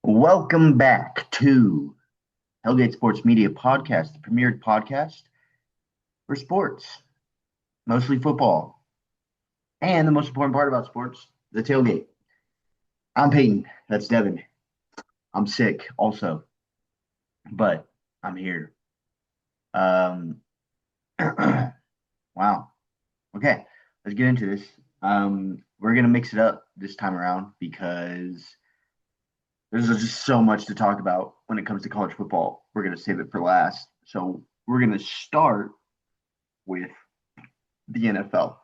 Welcome back to Tailgate Sports Media Podcast, the premier podcast for sports, mostly football, and the most important part about sports, the tailgate. I'm Peyton. That's Devin. I'm sick also, but I'm here. Um, wow. Okay, let's get into this. We're gonna mix it up this time around because there's just so much to talk about when it comes to college football. We're gonna save it for last. So we're gonna start with the NFL.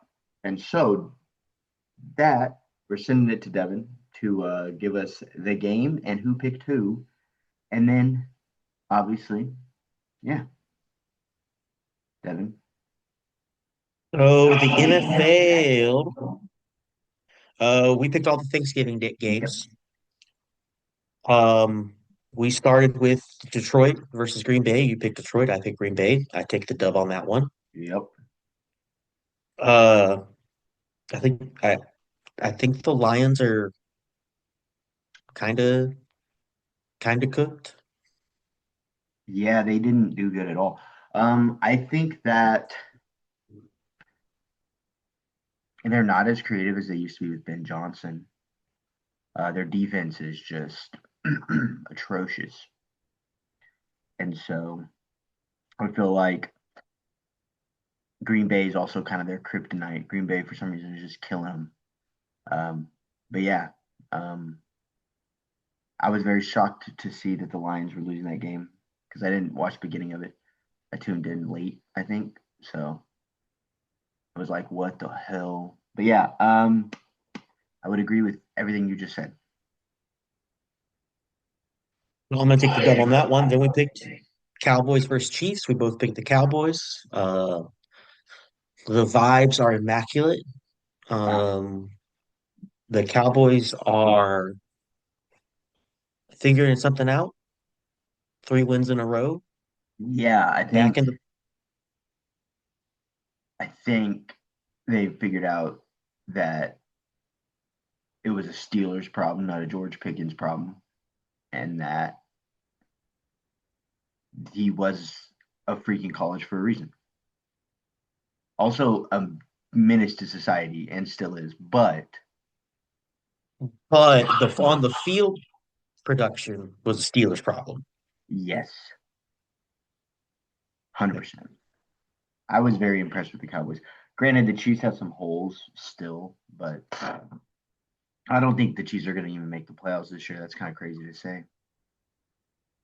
And so that we're sending it to Devin to give us the game and who picked who. And then obviously, yeah, Devin. Oh, the NFL. We picked all the Thanksgiving Yep. games. Um, we started with Detroit versus Green Bay. You picked Detroit. I picked Green Bay. I take the dub on that one. Yep. Uh, I think I think the Lions are kind of kind of cooked. Yeah, they didn't do good at all. I think that they're not as creative as they used to be with Ben Johnson. Their defense is just atrocious. And so I feel like Green Bay is also kind of their kryptonite. Green Bay, for some reason, is just killing them. But yeah, um, I was very shocked to see that the Lions were losing that game because I didn't watch the beginning of it. I tuned in late, I think. So I was like, what the hell? But yeah, I would agree with everything you just said. I'm gonna take the dub on that one. Then we picked Cowboys versus Chiefs. We both picked the Cowboys. The vibes are immaculate. Um, the Cowboys are figuring something out. 3 wins in a row. Yeah, Back in the I think they figured out that it was a Steelers problem, not a George Pickens problem, and that he was a freaking college for a reason. Also a menace to society and still is, but but the on the field production was a Steelers problem. yes, 100%. I was very impressed with the Cowboys. Granted, the Chiefs have some holes still, but I don't think the Chiefs are going to even make the playoffs this year. That's kind of crazy to say.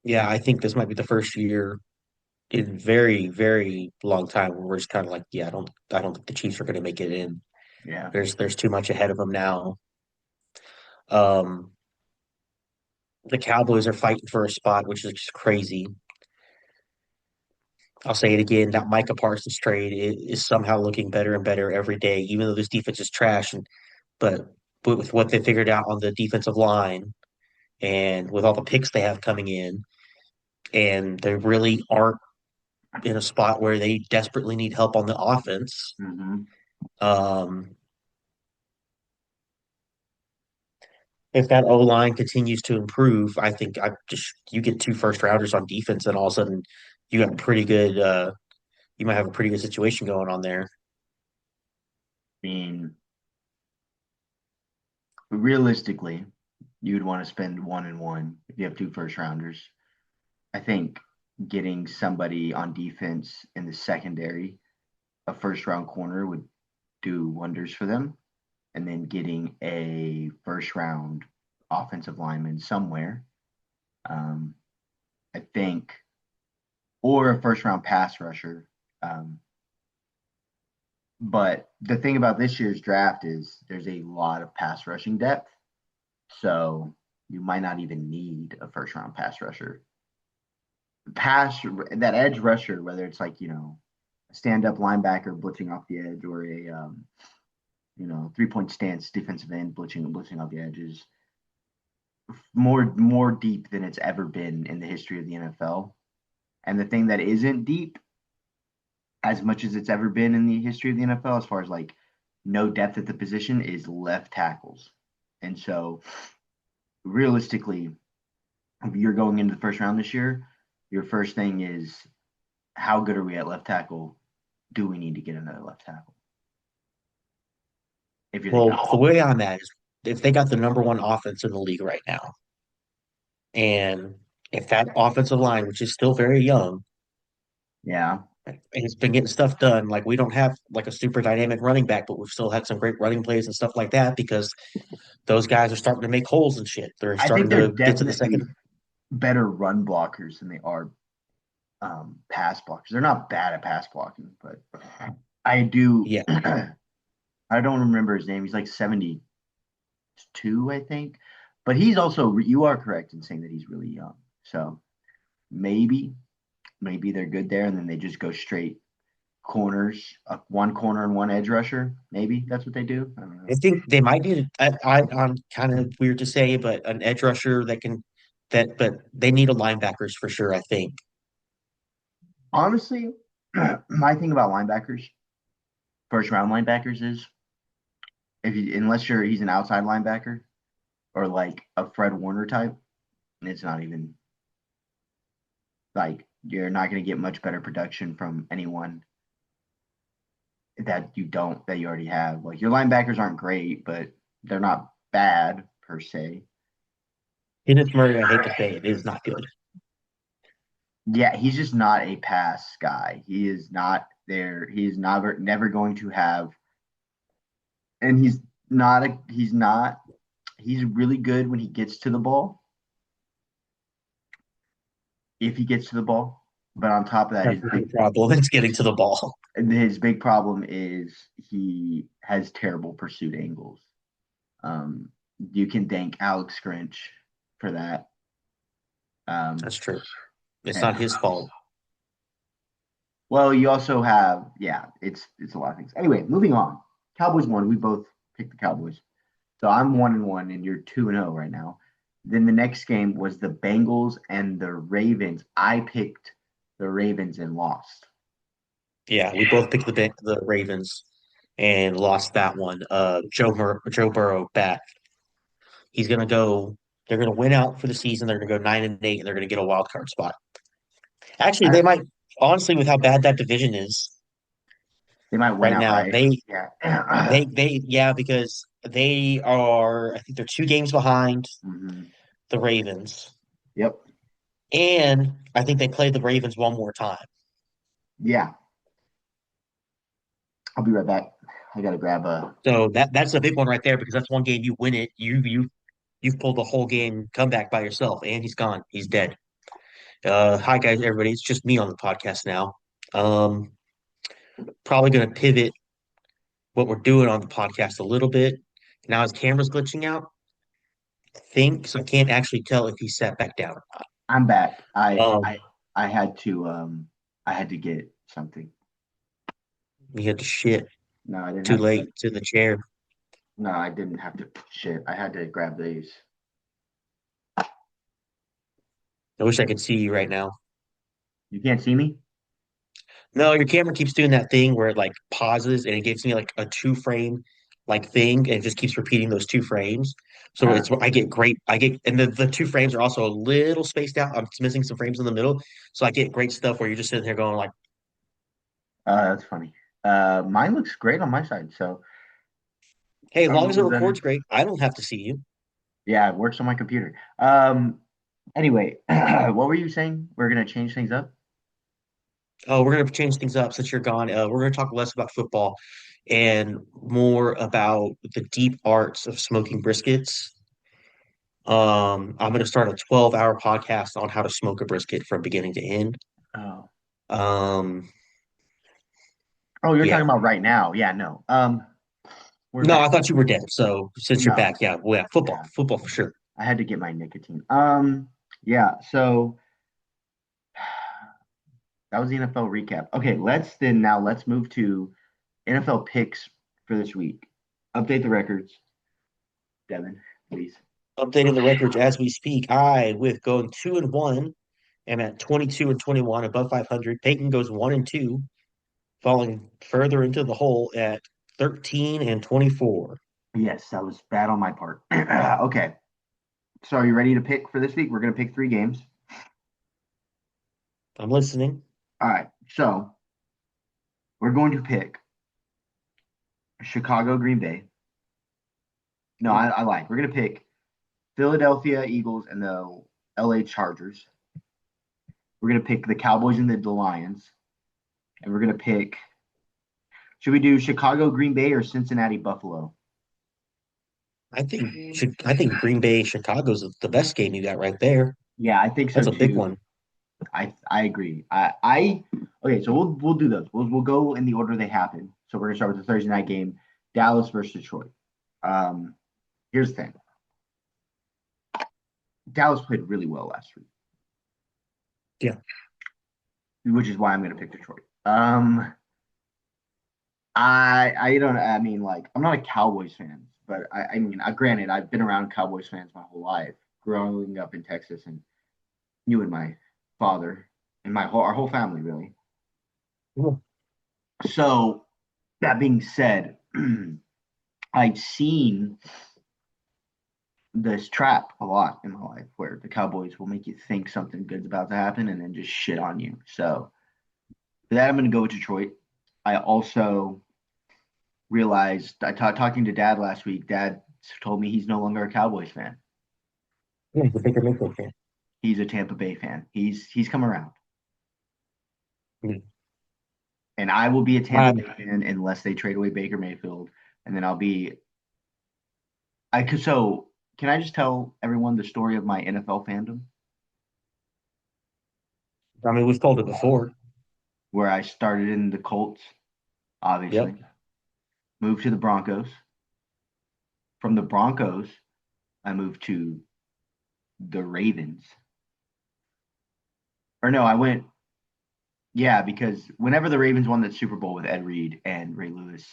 Yeah, I think this might be the first year in very, very long time where we're just kind of like, yeah, I don't think the Chiefs are going to make it in. Yeah. There's too much ahead of them now. Um, the Cowboys are fighting for a spot, which is just crazy. I'll say it again, that Micah Parsons trade is somehow looking better and better every day, even though this defense is trash. But with what they figured out on the defensive line and with all the picks they have coming in, and they really aren't in a spot where they desperately need help on the offense. Hmm. Um, if that O line continues to improve, I think I just you get 2 first rounders on defense, and all of a sudden you got a pretty good. You might have a pretty good situation going on there. I mean, realistically, you'd want to spend 1 and 1 if you have two first rounders. I think getting somebody on defense in the secondary, a first round corner, would do wonders for them. And then getting a first round offensive lineman somewhere, um, I think, or a first round pass rusher. Um, but the thing about this year's draft is there's a lot of pass rushing depth. So you might not even need a first round pass rusher. Pass that edge rusher, whether it's like, a stand up linebacker blitzing off the edge or a, 3 point stance defensive end blitzing off the edges, more deep than it's ever been in the history of the NFL. And the thing that isn't deep as much as it's ever been in the history of the NFL, as far as like no depth at the position, is left tackles. And so realistically, if you're going into the first round this year, your first thing is how good are we at left tackle? Do we need to get another left tackle? If you're the Well, the Cowboys. way I'm at is if they got the number one offense in the league right now, and if that offensive line, which is still very young, Yeah. and it's been getting stuff done, like we don't have like a super dynamic running back, but we've still had some great running plays and stuff like that because those guys are starting to make holes and shit. They're I think starting they're to get to the definitely second. better run blockers than they are pass blockers. They're not bad at pass blocking, but I do. Yeah, I don't remember his name. He's like 72, I think. But he's also, you are correct in saying that he's really young. So maybe, maybe they're good there and then they just go straight corners, one corner and one edge rusher. Maybe that's what they do. I don't I know. think they might need. I'm kind of weird to say, but an edge rusher that can but they need a linebackers for sure. I think. Honestly, my thing about linebackers, first round linebackers is if you, unless he's an outside linebacker or like a Fred Warner type, it's not even like you're not going to get much better production from anyone that you already have. Like your linebackers aren't great, but they're not bad per se. Kenneth Murray, I hate to say it, is not good. Yeah, he's just not a pass guy. He is not there. He is never going to have, and he's not. He's really good when he gets to the ball. If he gets to the ball, but on top of that, That's the problem. It's getting to the ball. his big problem is he has terrible pursuit angles. Um, you can thank Alex Grinch for that. Um, That's true. It's and not his fault. well, you also have it's a lot of things. Anyway, moving on. Cowboys won. We both picked the Cowboys. So I'm 1-1 and you're 2-0 right now. Then the next game was the Bengals and the Ravens. I picked the Ravens and lost. Yeah, we both picked the Ravens and lost that one. Joe Burrow back. He's gonna go. They're gonna win out for the season. They're gonna go 9-8, and they're gonna get a wild card spot. Actually, I, they might. Honestly, with how bad that division is they might win right now, outright. Yeah. yeah, because they are. I think they're 2 games behind hmm the Ravens, Yep. and I think they play the Ravens one more time. Yeah. I'll be right back. I gotta grab a. So that's a big one right there because that's one game you win it. You've pulled the whole game comeback by yourself, and he's gone. He's dead. Hi guys, everybody. It's just me on the podcast now. Um, Probably gonna pivot what we're doing on the podcast a little bit. Now his camera's glitching out. I think so. I can't actually tell if he sat back down or I'm back. not. I had to get something. He had to shit No, I didn't too have to. late to the chair. No, I didn't have to. Shit, I had to grab these. I wish I could see you right now. You can't see me? No, your camera keeps doing that thing where it like pauses and it gives me like a 2 frame like thing and it just keeps repeating those 2 frames. So Uh, it's I get great I get and the 2 frames are also a little spaced out. I'm missing some frames in the middle. So I get great stuff where you're just sitting there going like, that's funny. Mine looks great on my side. So hey, as I don't long know as it what that is. records great, I don't have to see you. Yeah, it works on my computer. Anyway, what were you saying? We're gonna change things up. Oh, we're gonna change things up since you're gone. We're gonna talk less about football and more about the deep arts of smoking briskets. I'm going to start a 12-hour podcast on how to smoke a brisket from beginning to end. Oh, Um, oh, you're talking yeah. about right now? Yeah, no. We're No, I back. thought you were dead. So since you're No, back, yeah, well, yeah, football, yeah. football for sure. I had to get my nicotine. Yeah. So that was the NFL recap. Okay, let's move to NFL picks for this week. Update the records, Devin, please. Updating the records as we speak. I, with going 2-1, am at 22-21, above 500. Peyton goes 1-2, falling further into the hole at 13-24. Yes, that was bad on my part. Okay. So are you ready to pick for this week? We're gonna pick 3 games. I'm listening. All right. So we're going to pick Chicago, Green Bay. No, I lied. We're gonna pick Philadelphia Eagles and the LA Chargers. We're gonna pick the Cowboys and the Lions, and we're gonna pick. Should we do Chicago, Green Bay, or Cincinnati, Buffalo? I think Green Bay Chicago's the best game you got right there. Yeah, I think so That's a big too. one. I agree. I okay. So we'll do those. We'll go in the order they happen. So we're gonna start with the Thursday night game, Dallas versus Detroit. Um, Here's the thing. Dallas played really well last week, Yeah. which is why I'm gonna pick Detroit. I don't. I mean, like, I'm not a Cowboys fan, but I mean, granted, I've been around Cowboys fans my whole life, growing up in Texas, and you and my father and our whole family really. Yeah. So that being said, I've seen this trap a lot in my life where the Cowboys will make you think something good's about to happen and then just shit on you. So for that, I'm going to go with Detroit. I also realized talking to Dad last week. Dad told me he's no longer a Cowboys fan. Yeah, the Baker Mayfield fan. He's a Tampa Bay fan. He's come around, Yeah. and I will be a Tampa Bay Um, fan unless they trade away Baker Mayfield, and then I'll be. I could so. Can I just tell everyone the story of my NFL fandom, I mean, we've told it before. where I started in the Colts, Yep. obviously, moved to the Broncos. From the Broncos, I moved to the Ravens. Or no, I went, yeah, because whenever the Ravens won that Super Bowl with Ed Reed and Ray Lewis,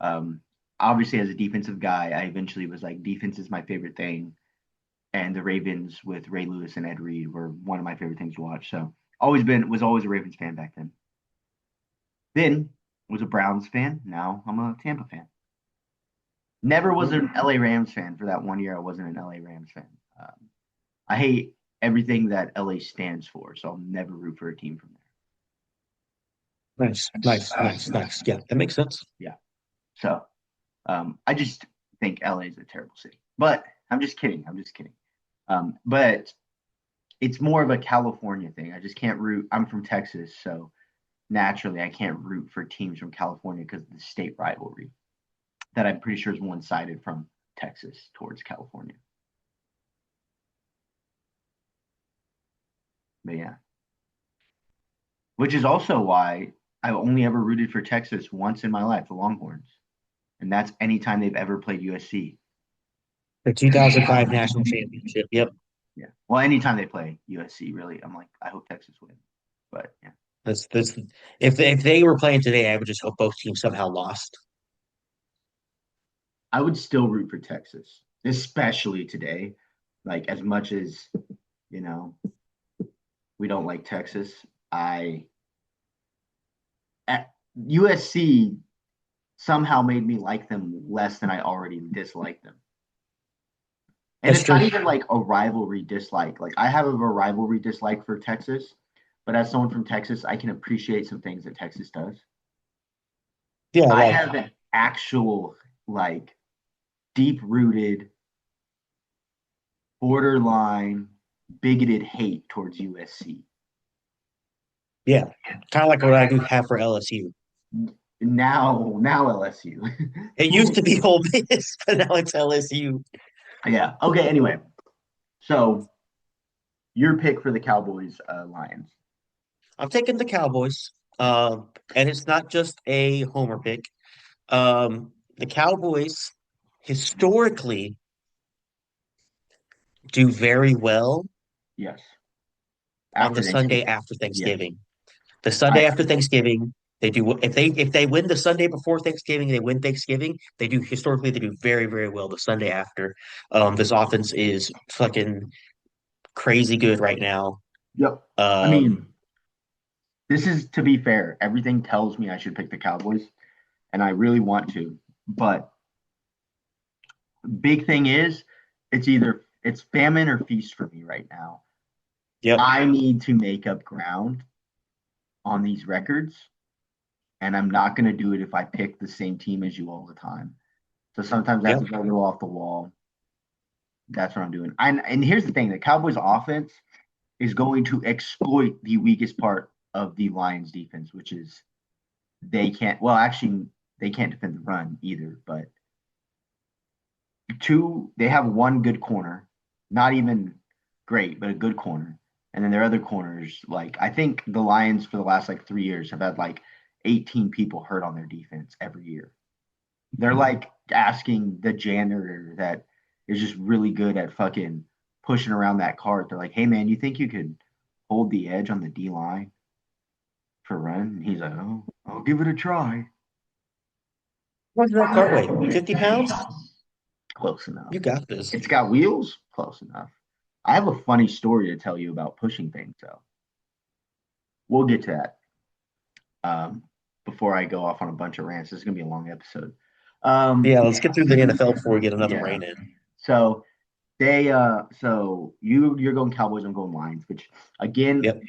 um, obviously as a defensive guy, I eventually was like, defense is my favorite thing. And the Ravens with Ray Lewis and Ed Reed were one of my favorite things to watch. So was always a Ravens fan back then. Then was a Browns fan. Now I'm a Tampa fan. Never was an LA Rams fan for that 1 year. I wasn't an LA Rams fan. I hate everything that LA stands for, so I'll never root for a team from Nice, nice, nice, nice. Yeah, that makes sense. there. Yeah. So I just think LA is a terrible city. But I'm just kidding. I'm just kidding. But it's more of a California thing. I just can't root. I'm from Texas, so naturally I can't root for teams from California because of the state rivalry that I'm pretty sure is one sided from Texas towards California. But yeah, which is also why I've only ever rooted for Texas once in my life, the Longhorns, and that's anytime they've ever played USC. The 2005 national championship. Yep. Yeah. Well, anytime they play USC, really, I'm like, I hope Texas wins. But yeah, That's if they were playing today, I would just hope both teams somehow lost. I would still root for Texas, especially today. Like as much as you know, we don't like Texas. I at USC somehow made me like them less than I already disliked them. And That's it's not true. even like a rivalry dislike. Like I have a rivalry dislike for Texas, but as someone from Texas, I can appreciate some things that Texas does. Yeah, I like have an actual like deep rooted borderline bigoted hate towards USC. yeah, kind of like what I do have for LSU. Now LSU. It used to be Ole Miss, but now it's LSU. Yeah. Okay. Anyway, so your pick for the Cowboys Lions. I'm taking the Cowboys, and it's not just a homer pick. The Cowboys historically do very well Yes. on the After Sunday Thanksgiving. after Yes. Thanksgiving. The I Sunday after Thanksgiving, they do if they win the Sunday before Thanksgiving, they win Thanksgiving. They do historically they do very, very well the Sunday after. This offense is fucking crazy good right now. yep. I Um, mean, this is to be fair. Everything tells me I should pick the Cowboys, and I really want to. But big thing is, it's famine or feast for me right now. Yep. I need to make up ground on these records, and I'm not going to do it if I pick the same team as you all the time. So sometimes I have to Yep. go a little off the wall. That's what I'm doing. And here's the thing: the Cowboys' offense is going to exploit the weakest part of the Lions' defense, which is they can't. Well, actually, they can't defend the run either. But two, they have one good corner, not even great, but a good corner. And then their other corners, like I think the Lions for the last like 3 years have had like 18 people hurt on their defense every year. They're like asking the janitor that is just really good at fucking pushing around that cart. They're like, "Hey man, you think you could hold the edge on the D line for run?" And he's like, "Oh, I'll give it a try." What's that cart weigh? 50 pounds? Close enough. You got this. It's got wheels. Close enough. I have a funny story to tell you about pushing things, though. We'll get to that before I go off on a bunch of rants. This is gonna be a long episode. Yeah, let's get through the NFL before we get another yeah. rain in. So so you're going Cowboys, I'm going Lions, which again, Yep.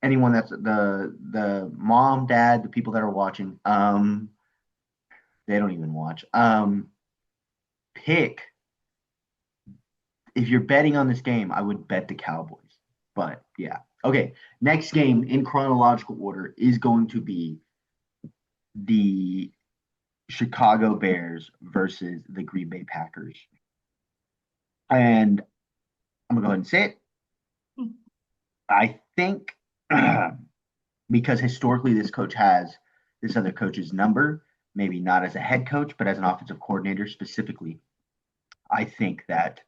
anyone that's the mom, dad, the people that are watching, they don't even watch. Pick if you're betting on this game, I would bet the Cowboys. But yeah. Okay. Next game in chronological order is going to be the Chicago Bears versus the Green Bay Packers. And I'm gonna go ahead and say it. I think because historically this other coach's number, maybe not as a head coach, but as an offensive coordinator specifically, I think that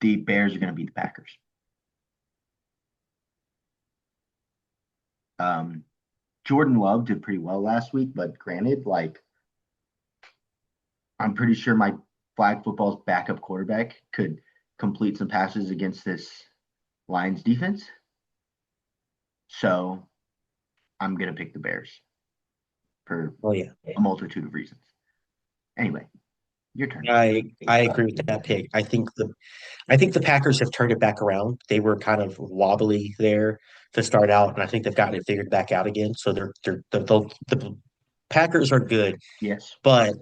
the Bears are going to beat the Packers. Um, Jordan Love did pretty well last week, but granted, like I'm pretty sure my flag football's backup quarterback could complete some passes against this Lions defense. So I'm gonna pick the Bears for Oh yeah. a multitude of reasons. Anyway, your turn. I agree with that pick. I think the Packers have turned it back around. They were kind of wobbly there to start out, and I think they've gotten it figured back out again. So the Packers are good, Yes. but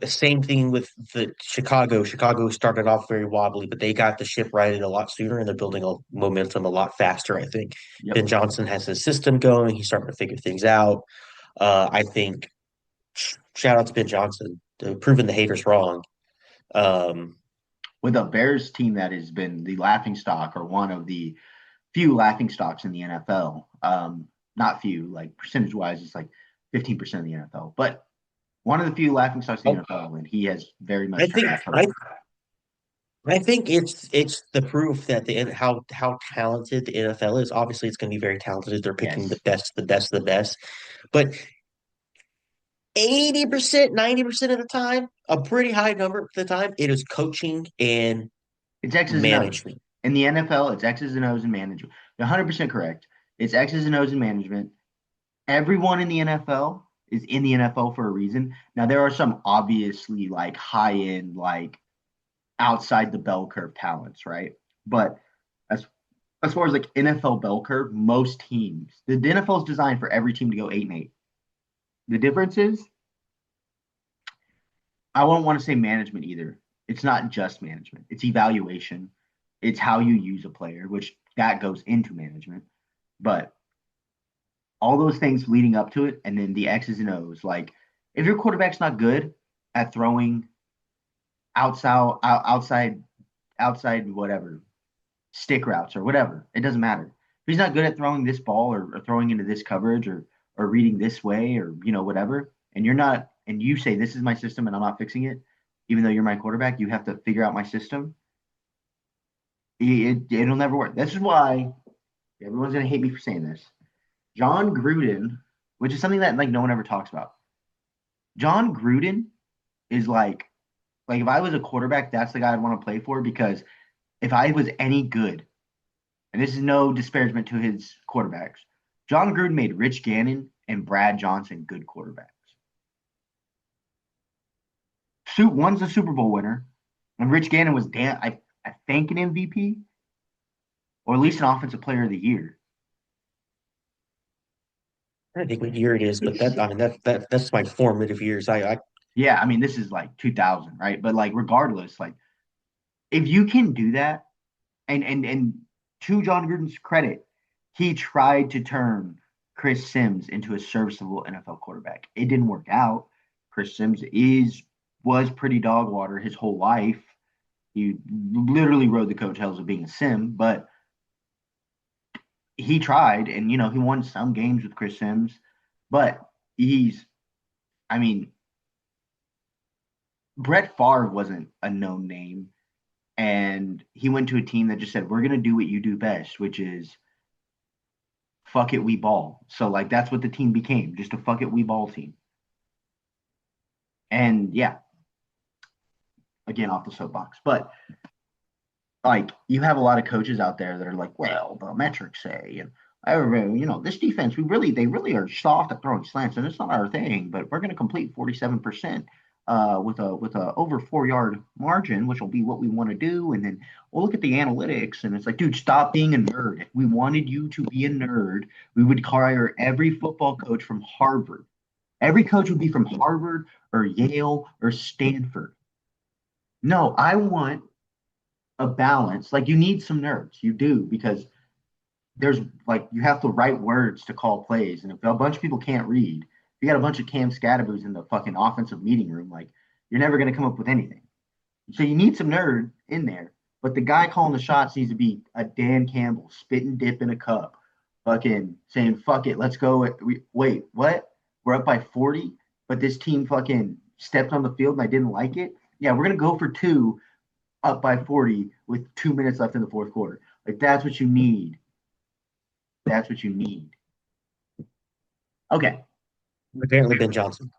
same thing with the Chicago. Chicago started off very wobbly, but they got the ship righted a lot sooner, and they're building a momentum a lot faster. I think Yep. Ben Johnson has his system going. He's starting to figure things out. I think shout out to Ben Johnson, proving the haters wrong. Um, With a Bears team that has been the laughing stock or one of the few laughing stocks in the NFL. Not few, like percentage wise, it's like 15% of the NFL, but one of the few laughing stocks in the oh, NFL, and he has very I much turned think that I around. I think it's the proof that how talented the NFL is. Obviously, it's going to be very talented. They're picking Yes. the best of the best. But 80%, 90% of the time, a pretty high number of the time, it is coaching and It's X's and O's. management. In the NFL, it's X's and O's and management. You're 100% correct. It's X's and O's and management. Everyone in the NFL is in the NFL for a reason. Now, there are some obviously like high end, like outside the bell curve talents, right? But as as far as like NFL bell curve, most teams, the NFL is designed for every team to go 8-8. The difference is, I won't want to say management either. It's not just management. It's evaluation. It's how you use a player, which that goes into management. But all those things leading up to it, and then the X's and O's. Like if your quarterback's not good at throwing outside, outside, whatever stick routes or whatever, it doesn't matter. If he's not good at throwing this ball or throwing into this coverage or reading this way or whatever, and you're not, and you say this is my system and I'm not fixing it, even though you're my quarterback, you have to figure out my system. It'll never work. This is why everyone's gonna hate me for saying this. John Gruden, which is something that like no one ever talks about. John Gruden is like if I was a quarterback, that's the guy I'd want to play for because if I was any good, and this is no disparagement to his quarterbacks, John Gruden made Rich Gannon and Brad Johnson good quarterbacks. One's a Super Bowl winner. And Rich Gannon was I think an MVP or at least an Offensive Player of the Year. I don't think what year it is, but that I mean that's my formative years. I Yeah, I mean this is like 2000, right? But like regardless, like if you can do that, and to John Gruden's credit, he tried to turn Chris Sims into a serviceable NFL quarterback. It didn't work out. Chris Sims is was pretty dog water his whole life. He literally rode the coattails of being a sim, but he tried, and he won some games with Chris Sims, but he's, I mean, Brett Favre wasn't a known name, and he went to a team that just said, "We're gonna do what you do best, which is fuck it, we ball." So like that's what the team became, just a fuck it, we ball team. And yeah, again off the soapbox, but like you have a lot of coaches out there that are like, well, the metrics say, and this defense, they really are soft at throwing slants, and it's not our thing, but we're going to complete 47% with a over 4 yard margin, which will be what we want to do. And then we'll look at the analytics, and it's like, dude, stop being a nerd. If we wanted you to be a nerd, we would hire every football coach from Harvard. Every coach would be from Harvard or Yale or Stanford. No, I want a balance. Like you need some nerds. You do because there's like you have to write words to call plays, and if a bunch of people can't read, if you got a bunch of Cam Scadaboos in the fucking offensive meeting room, like you're never gonna come up with anything. So you need some nerd in there, but the guy calling the shots needs to be a Dan Campbell, spit and dip in a cup, fucking saying fuck it, let's go. Wait, what? We're up by 40, but this team fucking stepped on the field and I didn't like it. Yeah, we're gonna go for two up by 40 with 2 minutes left in the fourth quarter. Like that's what you need. That's what you need. Okay. apparently Ben Johnson.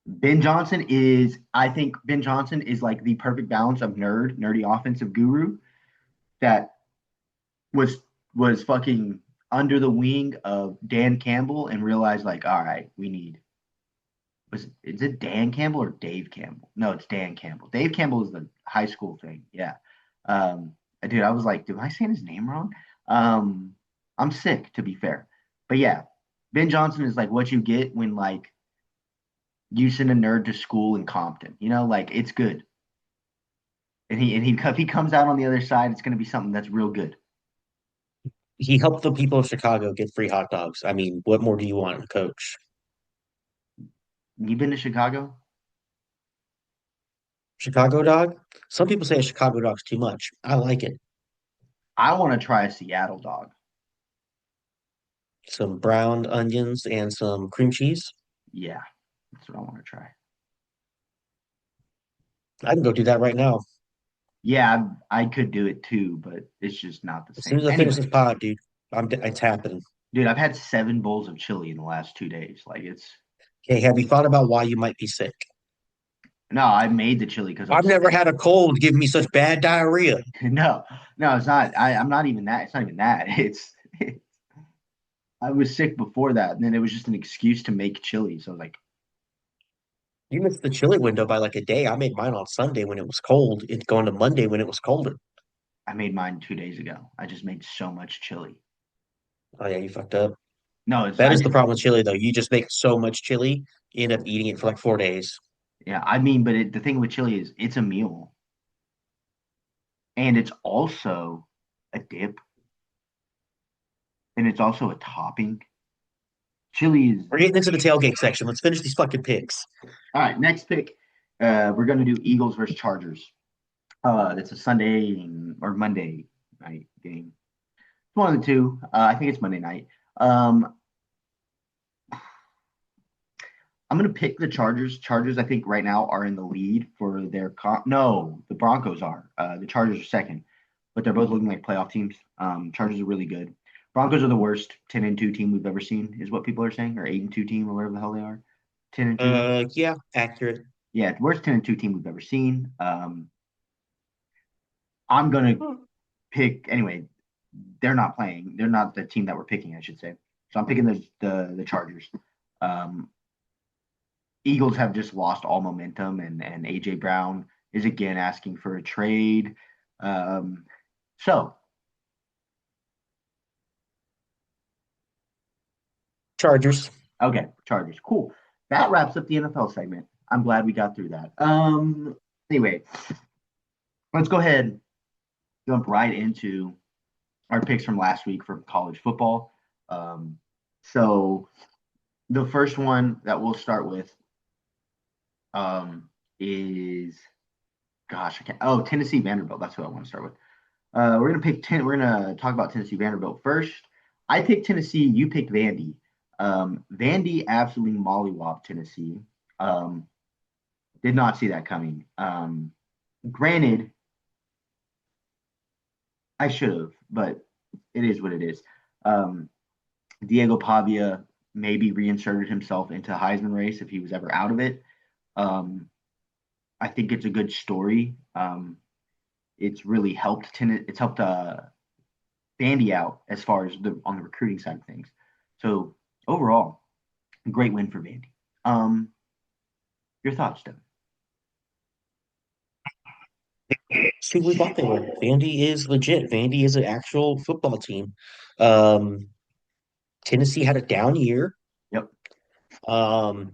I think Ben Johnson is like the perfect balance of nerdy offensive guru that was was fucking under the wing of Dan Campbell and realized like, all right, we need is it Dan Campbell or Dave Campbell? No, it's Dan Campbell. Dave Campbell is the high school thing. Yeah. Um, dude, I was like, am I saying his name wrong? Um, I'm sick to be fair. But yeah, Ben Johnson is like what you get when like you send a nerd to school in Compton. Like it's good. And if he comes out on the other side, it's gonna be something that's real good. He helped the people of Chicago get free hot dogs. I mean, what more do you want in a coach? You been to Chicago? Chicago dog? Some people say a Chicago dog's too much. I like it. I want to try a Seattle dog. Some browned onions and some cream cheese. Yeah, that's what I want to try. I can go do that right now. Yeah, I could do it too, but it's just not the As soon same. as I finish this Anyway, pod, dude, it's happening. dude, I've had 7 bowls of chili in the last 2 days. Like it's Okay, have you thought about why you might be sick? no, I made the chili because I I've was never sick. had a cold give me such bad diarrhea. No, no, it's not. I'm not even that. It's not even that. I was sick before that, and then it was just an excuse to make chili. So I was like, You missed the chili window by like a day. I made mine on Sunday when it was cold. It's going to Monday when it was colder. I made mine 2 days ago. I just made so much chili. Oh yeah, you fucked up. No, it's That I is the just problem with chili, though. You just make so much chili, you end up eating it for like 4 days. yeah. I mean, but the thing with chili is it's a meal, and it's also a dip, and it's also a topping. Chili is We're getting into the tailgate section. Let's finish these fucking picks. all right. Next pick, we're gonna do Eagles versus Chargers. That's a Sunday or Monday night game. It's one of the two. I think it's Monday night. Um, I'm gonna pick the Chargers. Chargers, I think right now are in the lead for their no, the Broncos are. The Chargers are second, but they're both looking like playoff teams. Chargers are really good. Broncos are the worst 10-2 team we've ever seen, is what people are saying, or 8-2 team, or whatever the hell they are. 10-2. Yeah, accurate. Yeah, the worst 10-2 team we've ever seen. I'm gonna pick anyway. They're not playing. They're not the team that we're picking, I should say. So I'm picking the Chargers. Um, Eagles have just lost all momentum, and AJ Brown is again asking for a trade. Um, so Chargers. okay, Chargers, cool. That wraps up the NFL segment. I'm glad we got through that. Anyway, let's go ahead and jump right into our picks from last week for college football. Um, so the first one that we'll start with is gosh, I can't. Oh, Tennessee Vanderbilt. That's who I want to start with. We're gonna pick ten. We're gonna talk about Tennessee Vanderbilt first. I picked Tennessee. You picked Vandy. Vandy absolutely mollywopped Tennessee. Um, did not see that coming. Granted, I should have, but it is what it is. Um, Diego Pavia maybe reinserted himself into Heisman race if he was ever out of it. Um, I think it's a good story. It's really helped. It's helped Vandy out as far as the on the recruiting side of things. So overall, great win for Vandy. Um, your thoughts, Devin? It's who we thought they were. Vandy is legit. Vandy is an actual football team. Um, Tennessee had a down year. Yep. Um,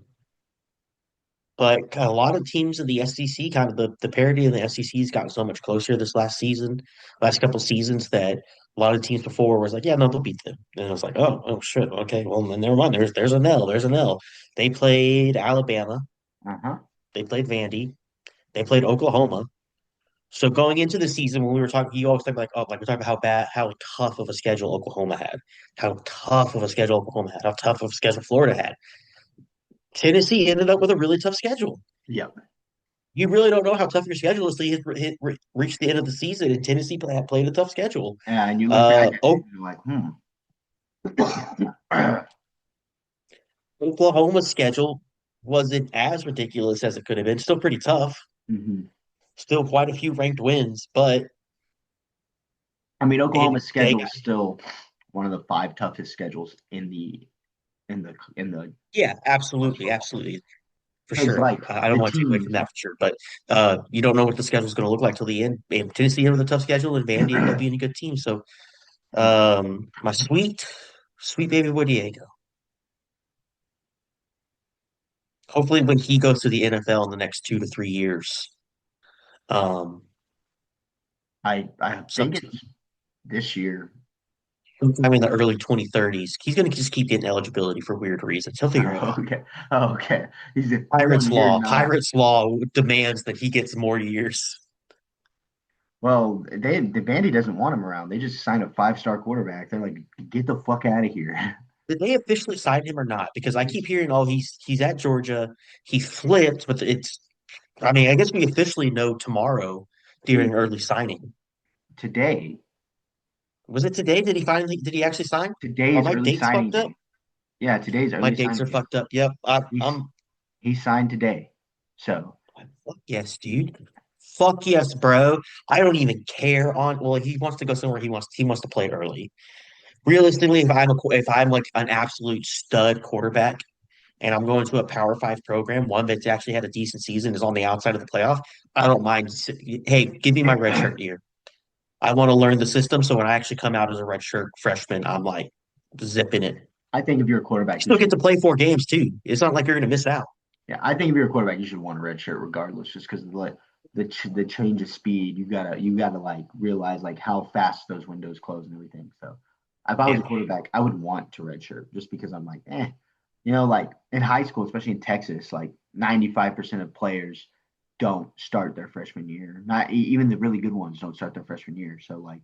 but a lot of teams in the SEC, kind of the parity in the SEC has gotten so much closer this last season, last couple seasons, that a lot of teams before was like, yeah, no, they'll beat them. And it was like, oh shit, okay, well then never mind. There's an L, there's an L. They played Alabama, Uh huh. they played Vandy, they played Oklahoma. So going into the season, when we were talking, you always talk like, oh, like we're talking about how bad, how tough of a schedule Oklahoma had, how tough of a schedule Oklahoma had, how tough of a schedule Florida had. Tennessee ended up with a really tough schedule. Yep. You really don't know how tough your schedule is till you reach the end of the season. And Tennessee played a tough schedule. And you look back at it O and you're like, hmm. Oklahoma's schedule wasn't as ridiculous as it could have been. Still pretty tough. Mm-hmm. Still quite a few ranked wins, but I mean, Oklahoma's they schedule is still one of the five toughest schedules in the yeah, college absolutely, football. absolutely. For Because sure. like I don't the want to take away from teams, that for sure, but you don't know what the schedule is going to look like till the end. And Tennessee had a tough schedule, and Vandy ended up being a good team. So, my sweet baby boy Diego. Hopefully, when he goes to the NFL in the next 2 to 3 years, um, I some think it's this year. sometime in the early 2030s, he's going to just keep getting eligibility for weird reasons. He'll figure it Oh, out. okay. Oh, okay. He's on year nine. Pirates law demands that he gets more years. Well, the Vandy doesn't want him around. They just signed a five-star quarterback. They're like, get the fuck out of here. Did they officially sign him or not? Because I keep He's hearing, oh, he's at Georgia. He flipped, but it's. I mean, I guess we officially know tomorrow during he early signing. today. Was it today? Did he actually sign? Today Are is my early dates signing fucked up? day. Yeah, today's My early dates signing are day. fucked up. Yep. He's I'm he signed today. So fuck yes, dude. Fuck yes, bro. I don't even care on. Well, if he wants to go somewhere, he wants to play early. Realistically, if I'm like an absolute stud quarterback and I'm going to a Power Five program, one that's actually had a decent season, is on the outside of the playoff, I don't mind. Hey, give me my red shirt year. I want to learn the system, so when I actually come out as a red shirt freshman, I'm like zipping it. I think if you're a You quarterback, you still get should. to play 4 games too. It's not like you're going to miss out. Yeah, I think if you're a quarterback, you should want a red shirt regardless, just because of the change of speed. You gotta like realize like how fast those windows close and everything. So if I was a Yeah, quarterback, I would want to red shirt just because I'm like, like in high school, especially in Texas, like 95% of players don't start their freshman year. Not even the really good ones don't start their freshman year. So like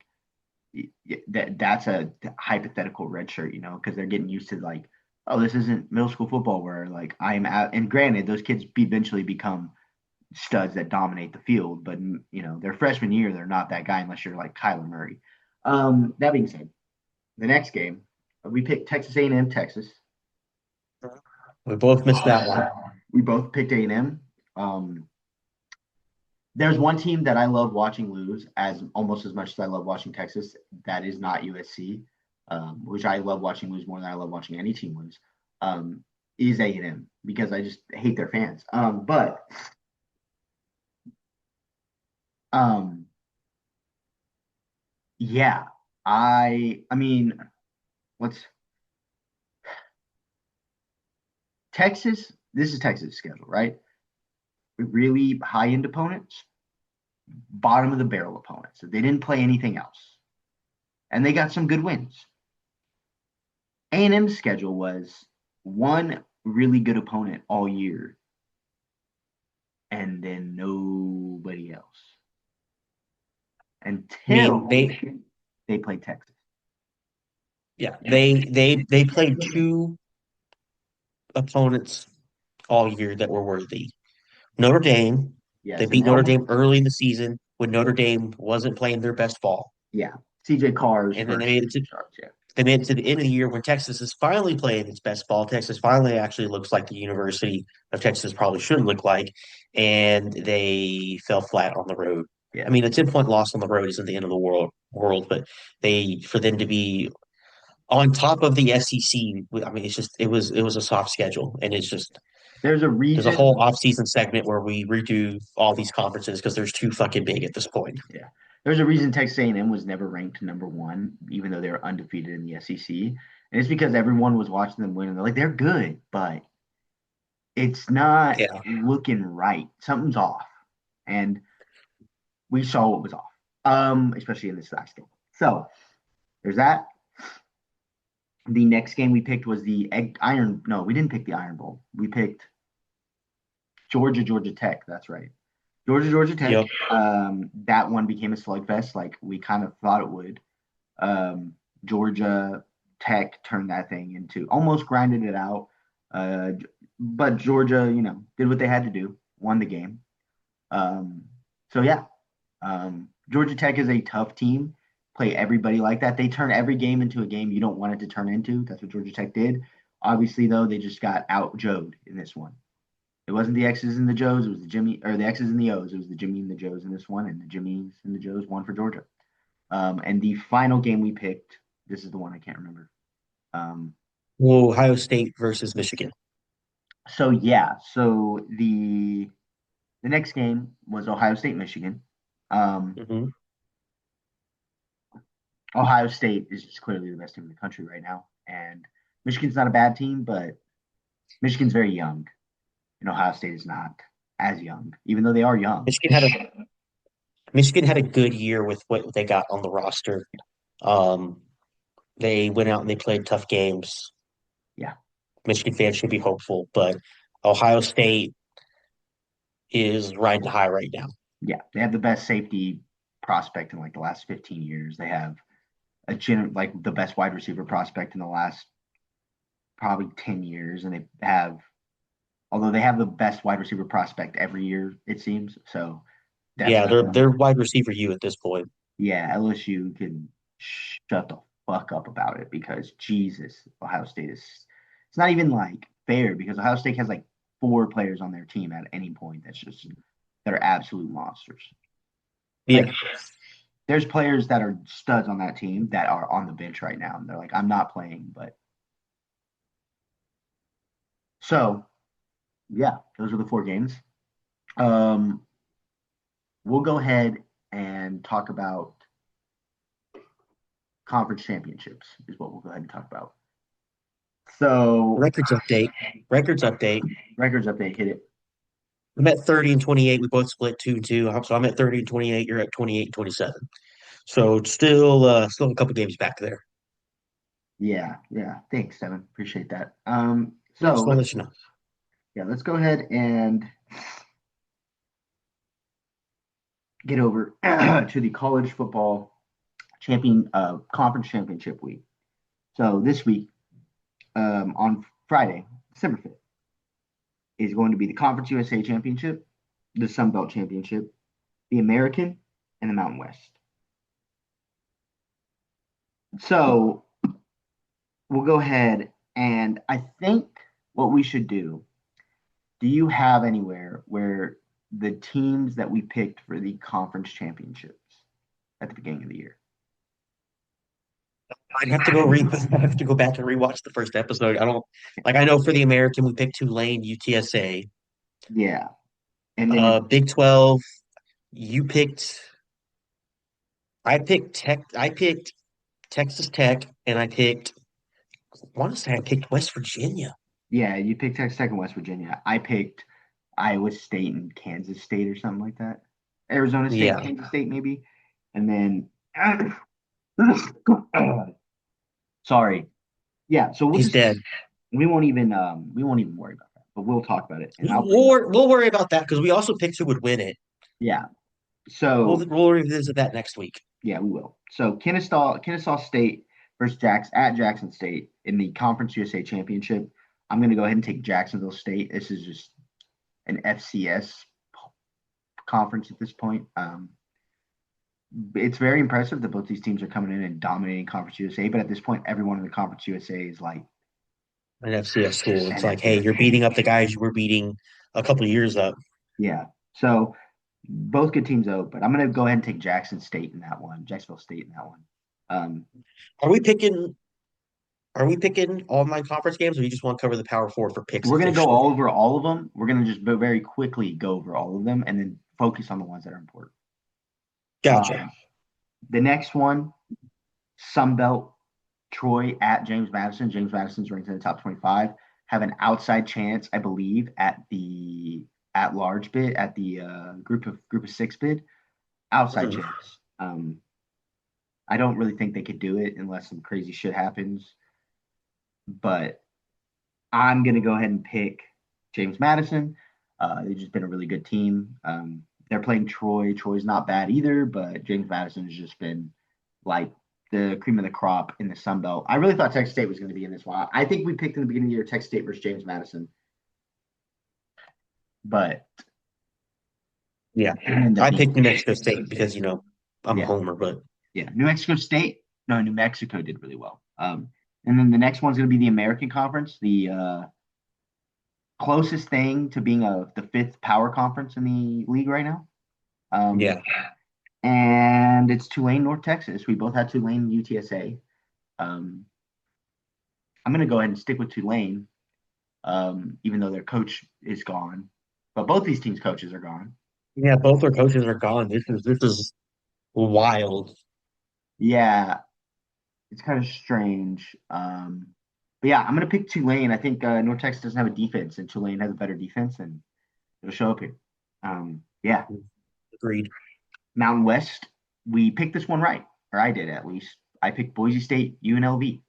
that's a hypothetical red shirt, because they're getting used to like, oh, this isn't middle school football where like I'm out. And granted, those kids eventually become studs that dominate the field, but their freshman year, they're not that guy unless you're like Kyler Murray. That being said, the next game we picked Texas A&M, Texas. we both missed that one. We both picked A&M. Um, there's one team that I love watching lose as almost as much as I love watching Texas. That is not USC, which I love watching lose more than I love watching any team lose. Um, is A&M because I just hate their fans. But Um, yeah, I mean, what's Texas? This is Texas' schedule, right? Really high end opponents, bottom of the barrel opponents. They didn't play anything else, and they got some good wins. A&M's schedule was one really good opponent all year, and then nobody else I mean, until they played Texas. yeah, they played two opponents all year that were worthy. Notre Dame, they Yes, and beat they Notre almost Dame early in the season when Notre Dame wasn't playing their best ball. yeah. CJ Carr's And then first starts, yeah. they made it to the end of the year when Texas is finally playing its best ball. Texas finally actually looks like the University of Texas probably should look like, and they fell flat on the road. I Yeah. mean, a 10-point loss on the road isn't the end of the world, but they for them to be on top of the SEC, I mean, it was a soft schedule, and it's just There's a there's a whole reason. off-season segment where we redo all these conferences because there's too fucking big at this point. Yeah. There's a reason Texas A&M was never ranked number one, even though they were undefeated in the SEC. And it's because everyone was watching them win and they're like, they're good, but it's not Yeah. looking right. Something's off. And we saw what was off. Especially in this last game. So there's that. The next game we picked was the Iron. No, we didn't pick the Iron Bowl. We picked Georgia Tech. That's right. Georgia Tech. Yep. That one became a slugfest, like we kind of thought it would. Um, Georgia Tech turned that thing into almost grinded it out. Uh, but Georgia, did what they had to do, won the game. Um, so yeah, Georgia Tech is a tough team. Play everybody like that. They turn every game into a game you don't want it to turn into. That's what Georgia Tech did. Obviously, though, they just got out Joed in this one. It wasn't the X's and the Joes. It was the Jimmy or the X's and the O's. It was the Jimmy and the Joes in this one, and the Jimmys and the Joes won for Georgia. And the final game we picked, this is the one I can't remember. Um, Ohio State versus Michigan. so yeah, so the next game was Ohio State Michigan. Um, Hmm. Ohio State is just clearly the best team in the country right now, and Michigan's not a bad team, but Michigan's very young, and Ohio State is not as young, even though they are young. Michigan had a Michigan had a good year with what they got on the roster. Um, they went out and they played tough games. Yeah, Michigan fans should be hopeful, but Ohio State is riding high right now. yeah, they have the best safety prospect in like the last 15 years. They have like the best wide receiver prospect in the last probably 10 years, and they have although they have the best wide receiver prospect every year, it seems. So that's Yeah, not they're wide receiver you at this point. yeah, LSU can shut the fuck up about it because Jesus, Ohio State is it's not even like fair because Ohio State has like four players on their team at any point that's just that are absolute monsters. Yeah, Like there's players that are studs on that team that are on the bench right now and they're like, I'm not playing, but so yeah, those are the four games. Um, we'll go ahead and talk about conference championships is what we'll go ahead and talk about. So records update. Records update. records update, hit it. I'm at 30 and 28. We both split 2-2. So I'm at 30 and 28. You're at 28 and 27. So it's still a couple games back there. Yeah, yeah. Thanks, Devin. Appreciate that. Yeah, So just want to let you know. let's go ahead and get over to the college football conference championship week. So this week, on Friday, December 5th, is going to be the Conference USA Championship, the Sun Belt Championship, the American, and the Mountain West. So we'll go ahead and I think what we should do you have anywhere where the teams that we picked for the conference championships at the beginning of the year? I'd have to go read. I have to go back and rewatch the first episode. I don't like. I know for the American, we picked Tulane, UTSA, Yeah. And then Big 12. You picked. I picked Texas Tech, and I want to say I picked West Virginia. Yeah, you picked Texas Tech and West Virginia. I picked Iowa State and Kansas State or something like that. Arizona State, Yeah, Kansas State maybe. And then sorry. Yeah, so we'll he's just dead. we won't even worry about that. But we'll talk about it and I'll bring We'll up we'll worry about that because we also picked who would win it. yeah. So We'll revisit that next week. yeah, we will. So Kennesaw State versus Jackson State in the Conference USA Championship. I'm gonna go ahead and take Jacksonville State. This is just an FCS conference at this point. It's very impressive that both these teams are coming in and dominating Conference USA, but at this point, everyone in the Conference USA is like An FCS school. It's an like, hey, FCS you're beating team. up the guys you were beating a couple of years up. Yeah. So both good teams out, but I'm gonna go ahead and take Jacksonville State in that one. Um, Are we picking? Are we picking online conference games, or you just want to cover the Power Four for picks we're gonna go officially? all over all of them. We're gonna just very quickly go over all of them and then focus on the ones that are important. Gotcha. Um, the next one, Sunbelt, Troy at James Madison. James Madison's ranked in the top 25. Have an outside chance, I believe, at the at large bid, at the group of six bid. Outside Mhm. chance. I don't really think they could do it unless some crazy shit happens. But I'm gonna go ahead and pick James Madison. They've just been a really good team. They're playing Troy. Troy's not bad either, but James Madison has just been like the cream of the crop in the Sun Belt. I really thought Texas State was going to be in this one. I think we picked in the beginning of the year Texas State versus James Madison, but Yeah, it ended up I being picked New Mexico State because I'm a yeah, homer, but yeah. New Mexico State. No, New Mexico did really well. And then the next one's going to be the American Conference, the closest thing to being the fifth power conference in the league right now. Um, yeah, and it's Tulane, North Texas. We both had Tulane UTSA. Um, I'm going to go ahead and stick with Tulane, even though their coach is gone. But both these teams' coaches are gone. yeah. Both our coaches are gone. This is wild. Yeah, it's kind of strange. But yeah, I'm going to pick Tulane. I think North Texas doesn't have a defense, and Tulane has a better defense, and it'll show up here. Yeah, Agreed. Mountain West. We picked this one right, or I did at least. I picked Boise State, UNLV.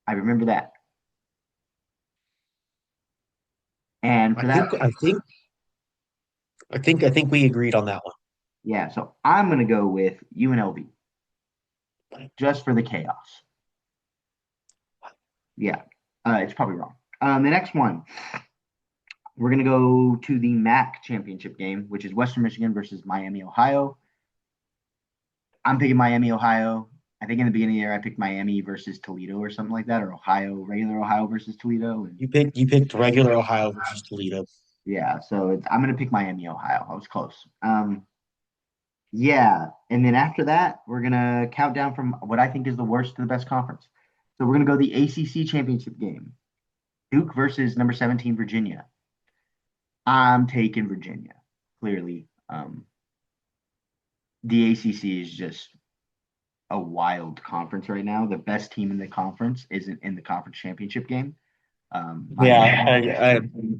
I remember that. And I for that, think I think I think we agreed on that yeah, so I'm going to go with UNLV one. just for the chaos. Yeah, it's probably wrong. The next one, we're going to go to the MAC championship game, which is Western Michigan versus Miami, Ohio. I'm picking Miami, Ohio. I think in the beginning of the year, I picked Miami versus Toledo or something like that, or regular Ohio versus Toledo. And You picked regular Ohio versus Toledo. yeah, so I'm going to pick Miami, Ohio. I was close. Yeah, and then after that, we're gonna count down from what I think is the worst to the best conference. So we're gonna go the ACC championship game, Duke versus number 17 Virginia. I'm taking Virginia. Clearly, the ACC is just a wild conference right now. The best team in the conference isn't in the conference championship game. Yeah, Miami.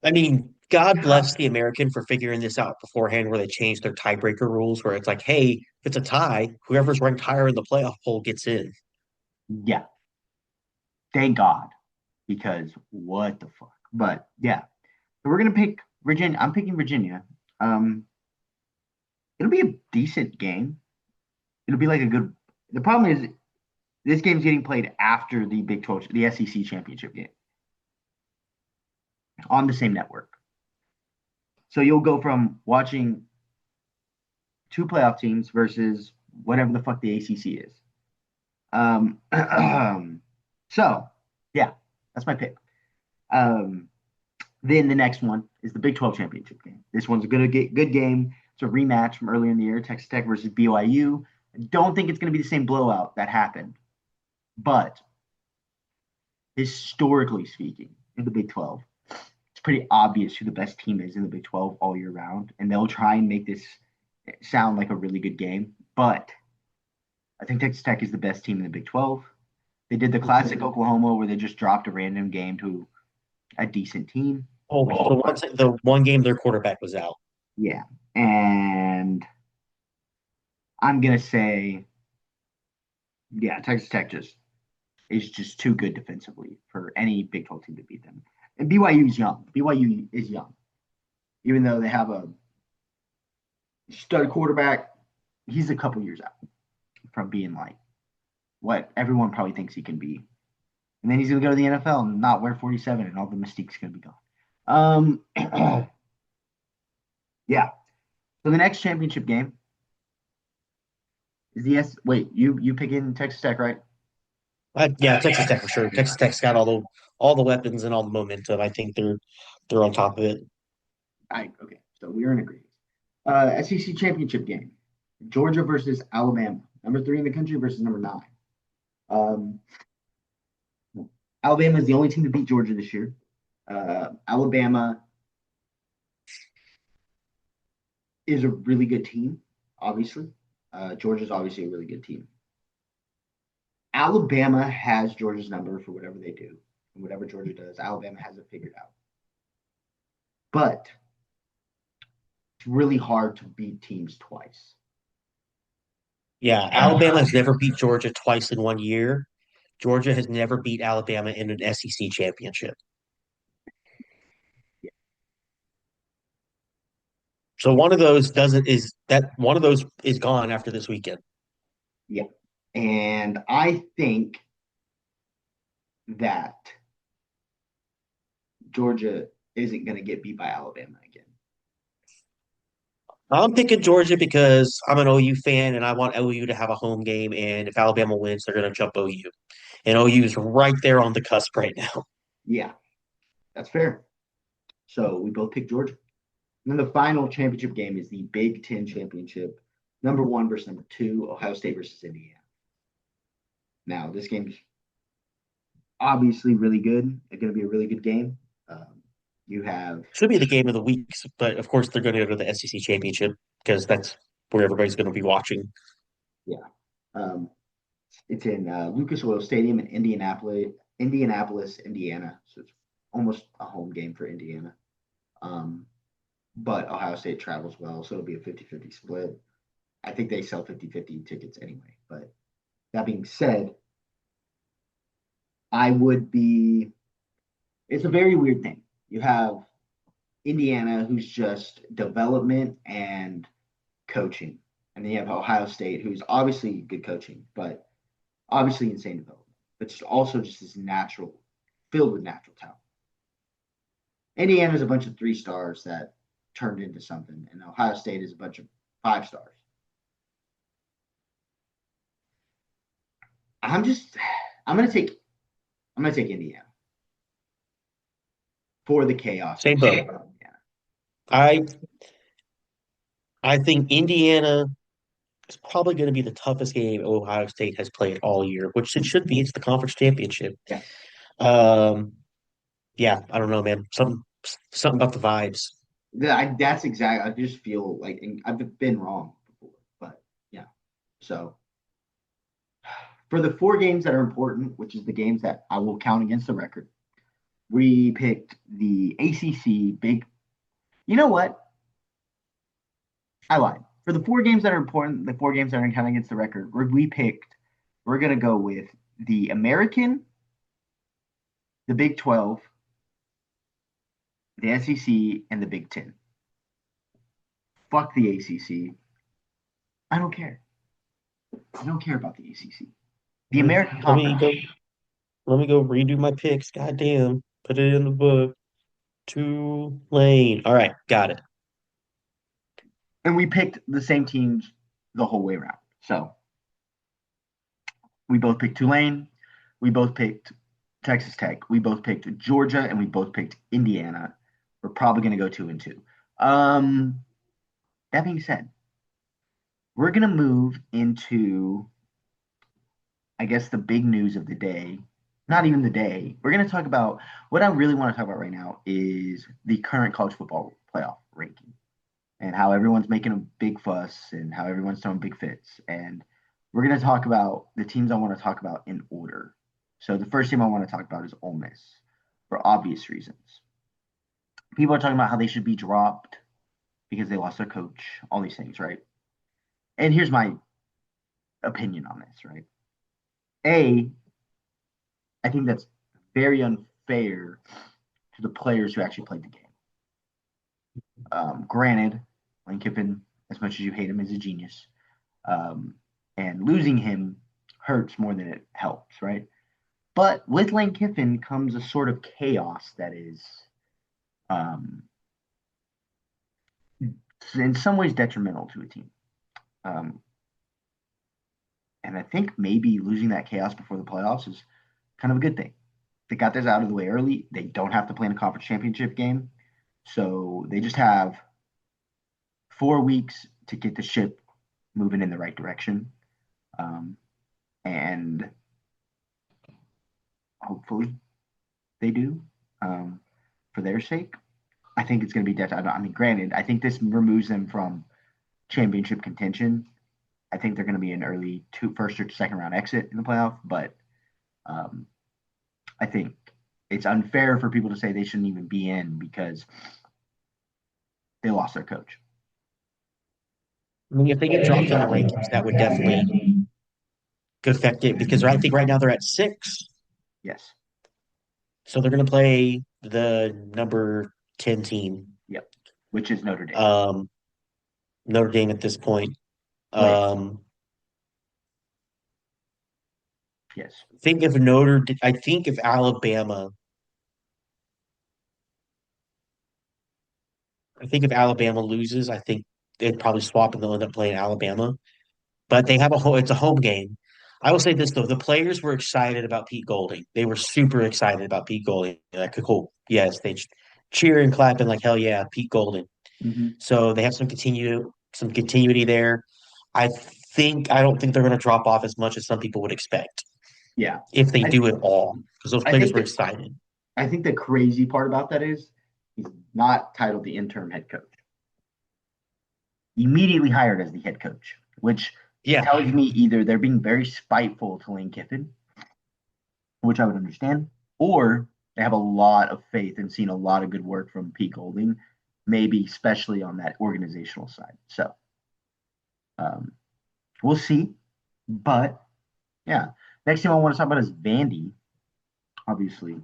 I mean, God bless the American for figuring this out beforehand, where they changed their tiebreaker rules, where it's like, hey, if it's a tie, whoever's ranked higher in the playoff poll gets in. Yeah, thank God, because what the fuck. But yeah, so we're gonna pick Virginia. I'm picking Virginia. Um, it'll be a decent game. It'll be like a good. The problem is this game's getting played after the Big 12, the SEC championship game on the same network. So you'll go from watching two playoff teams versus whatever the fuck the ACC is. Um, so yeah, that's my pick. Um, then the next one is the Big 12 championship game. This one's a good game. It's a rematch from earlier in the year, Texas Tech versus BYU. I don't think it's going to be the same blowout that happened, but historically speaking, in the Big 12, it's pretty obvious who the best team is in the Big 12 all year round, and they'll try and make this sound like a really good game. But I think Texas Tech is the best team in the Big 12. They did the classic Oklahoma where they just dropped a random game to a decent team. Oh, the one game their quarterback was out. Yeah. And I'm going to say, yeah, Texas Tech just is just too good defensively for any Big 12 team to beat them. And BYU is young. BYU is young. Even though they have a stud quarterback, he's a couple years out from being like what everyone probably thinks he can be. And then he's going to go to the NFL and not wear 47, and all the mystique's going to be gone. Yeah. So the next championship game is the S. Wait, you pick in Texas Tech, right? Yeah, Texas Tech for sure. Texas Tech's got all the weapons and all the momentum. I think they're on top of it. Okay. So we're in agreement. SEC championship game: Georgia versus Alabama, number 3 in the country versus number 9. Um, Alabama is the only team to beat Georgia this year. Alabama is a really good team, obviously. Georgia's obviously a really good team. Alabama has Georgia's number for whatever they do. And whatever Georgia does, Alabama has it figured out. But it's really hard to beat teams twice. Yeah, Alabama has never beat Georgia twice in one year. Georgia has never beat Alabama in an SEC championship. So one of those is gone after this weekend. Yeah. And I think that Georgia isn't going to get beat by Alabama again. I'm picking Georgia because I'm an OU fan and I want OU to have a home game. And if Alabama wins, they're going to jump OU. And OU is right there on the cusp right now. Yeah, that's fair. So we both picked Georgia. And then the final championship game is the Big Ten championship, number 1 versus number 2, Ohio State versus Indiana. Now, this game's obviously really good. It's going to be a really good game. You have, Should be the game of the week, but of course they're going to go to the SEC championship because that's where everybody's going to be watching. yeah, um, it's in Lucas Oil Stadium in Indianapolis, Indiana. So it's almost a home game for Indiana. Um, but Ohio State travels well, so it'll be a 50-50 split. I think they sell 50-50 tickets anyway. But that being said, I would be, it's a very weird thing. You have Indiana, who's just development and coaching. And then you have Ohio State, who's obviously good coaching, but obviously insane development. But just also just this natural, filled with natural talent. Indiana's a bunch of 3 stars that turned into something, and Ohio State is a bunch of 5 stars. I'm just I'm gonna take Indiana for the chaos of Same boat. Indiana. I I think Indiana is probably going to be the toughest game Ohio State has played all year, which it should be. It's the conference championship. Yes. Um, yeah, I don't know, man. Something about the vibes. That's exactly. I just feel like and I've been wrong before, but yeah. So for the 4 games that are important, which is the games that I will count against the record, we picked the ACC big. You know what? I lied. For the 4 games that are important, the 4 games that are counting against the record, we picked. We're gonna go with the American, the Big 12, the SEC, and the Big Ten. Fuck the ACC. I don't care. I don't care about the ACC. The American Let me Conference. go. Let me go redo my picks. Goddamn, put it in the book. Tulane. All right, got it. And we picked the same teams the whole way around. So we both picked Tulane. We both picked Texas Tech. We both picked Georgia, and we both picked Indiana. We're probably going to go 2-2. That being said, we're going to move into, I guess, the big news of the day. not even the day. We're going to talk about what I really want to talk about right now is the current college football playoff ranking and how everyone's making a big fuss and how everyone's throwing big fits. And we're going to talk about the teams I want to talk about in order. So the first team I want to talk about is Ole Miss for obvious reasons. People are talking about how they should be dropped because they lost their coach, all these things, right? And here's my opinion on this, right? A, I think that's very unfair to the players who actually played the game. Granted, Lane Kiffin, as much as you hate him, is a genius. Um, and losing him hurts more than it helps, right? But with Lane Kiffin comes a sort of chaos that is, um, in some ways, detrimental to a team. Um, and I think maybe losing that chaos before the playoffs is kind of a good thing. They got this out of the way early. They don't have to play in a conference championship game. So they just have 4 weeks to get the ship moving in the right direction. Um, and hopefully they do um, for their sake. I think it's going to be detrimental. I mean, granted, I think this removes them from championship contention. I think they're going to be an early first or second round exit in the playoff, but um, I think it's unfair for people to say they shouldn't even be in because they lost their coach. I mean, if they get dropped in the rankings, that would definitely affect it because I think right now they're at 6. Yes. So they're going to play the number 10 team, Yep. Which is Notre Dame. um, Notre Dame at this point. Which, Um, yes. I think if Alabama loses, I think they'd probably swap and they'll end up playing Alabama. But they have it's a home game. I will say this though, the players were excited about Pete Golding. They were super excited about Pete Golding. Like, cool. Yes, they cheer and clap and like, hell yeah, Pete Golding. Mm-hmm. So they have some continuity there. I don't think they're going to drop off as much as some people would expect Yeah. if they I, do it all, because those I players think were that excited. I think the crazy part about that is he's not titled the interim head coach. Immediately hired as the head coach, which Yeah, tells me either they're being very spiteful to Lane Kiffin, which I would understand, or they have a lot of faith and seen a lot of good work from Pete Golding, maybe especially on that organizational side. So um, we'll see. But yeah, next team I want to talk about is Vandy, obviously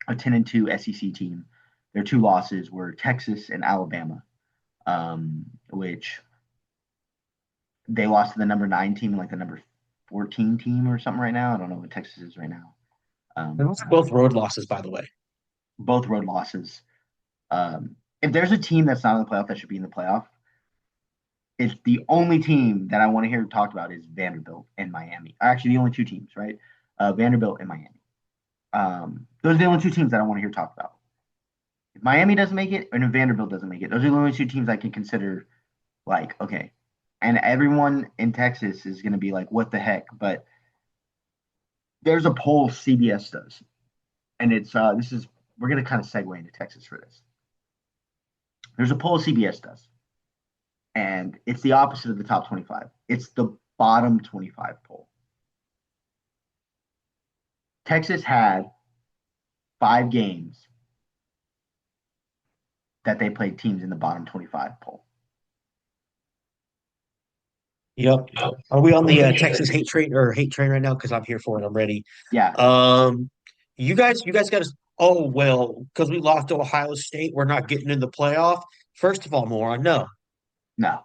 a 10-2 SEC team. Their two losses were Texas and Alabama, which they lost to the number 9 team and like the number 14 team or something right now. I don't know what Texas is right now. and those are both road losses, by the way. Both road losses. If there's a team that's not in the playoff that should be in the playoff, it's the only team that I want to hear talked about is Vanderbilt and Miami. Actually, the only two teams, right? Vanderbilt and Miami. Those are the only two teams that I want to hear talked about. If Miami doesn't make it, and if Vanderbilt doesn't make it, those are the only two teams I can consider like, okay. And everyone in Texas is going to be like, what the heck? But there's a poll CBS does, and we're going to kind of segue into Texas for this. There's a poll CBS does, and it's the opposite of the top 25. It's the bottom 25 poll. Texas had 5 games that they played teams in the bottom 25 poll. Yep. Are we on the Texas hate train right now? Because I'm here for it. I'm ready. Yeah, Um, you guys got to. Oh well, because we lost to Ohio State, we're not getting in the playoff. First of all, moron, no, no.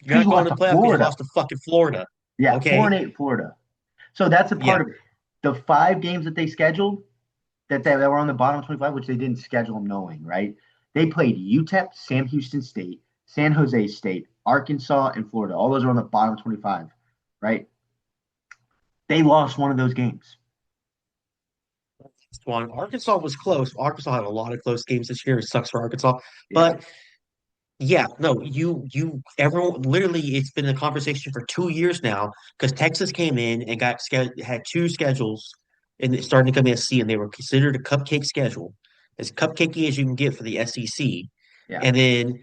you're Because not you going lost to to the playoff because you Florida. lost to fucking Florida. Yeah, four and Okay. eight Florida. So that's a part Yeah. of it. The 5 games that they scheduled that were on the bottom 25, which they didn't schedule them knowing, right? They played UTEP, Sam Houston State, San Jose State, Arkansas, and Florida. All those are on the bottom 25, right? They lost one of those games. One. Arkansas was close. Arkansas had a lot of close games this year. It sucks for Arkansas. Yeah. But yeah, no, everyone, literally, it's been a conversation for 2 years now because Texas came in and had two schedules and it's starting to come in C, and they were considered a cupcake schedule, as cupcakey as you can get for the SEC. Yeah. And then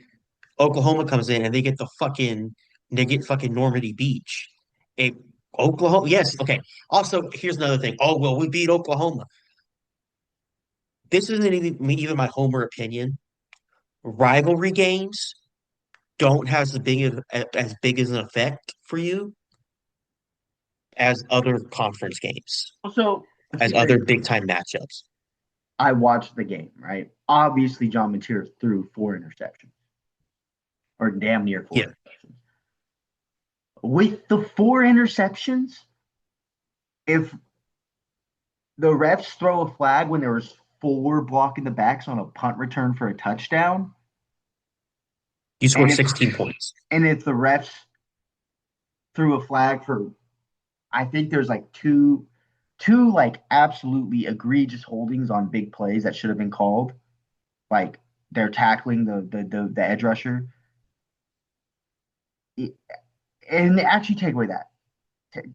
Oklahoma comes in and they get fucking Normandy Beach. It, Oklahoma, yes, okay. Also, here's another thing. Oh well, we beat Oklahoma. This isn't even my homer opinion. Rivalry games don't have as big as an effect for you as other conference games, Also, let's be as very other big clear. time matchups. I watched the game, right? Obviously, John Mateer threw 4 interceptions, or damn near four Yeah, interceptions. With the 4 interceptions, if the refs throw a flag when there was 4 blocking the backs on a punt return for a touchdown, you and scored if 16 points. the refs threw a flag for, I think there's like two like absolutely egregious holdings on big plays that should have been called, like they're tackling the edge rusher. And actually take away that.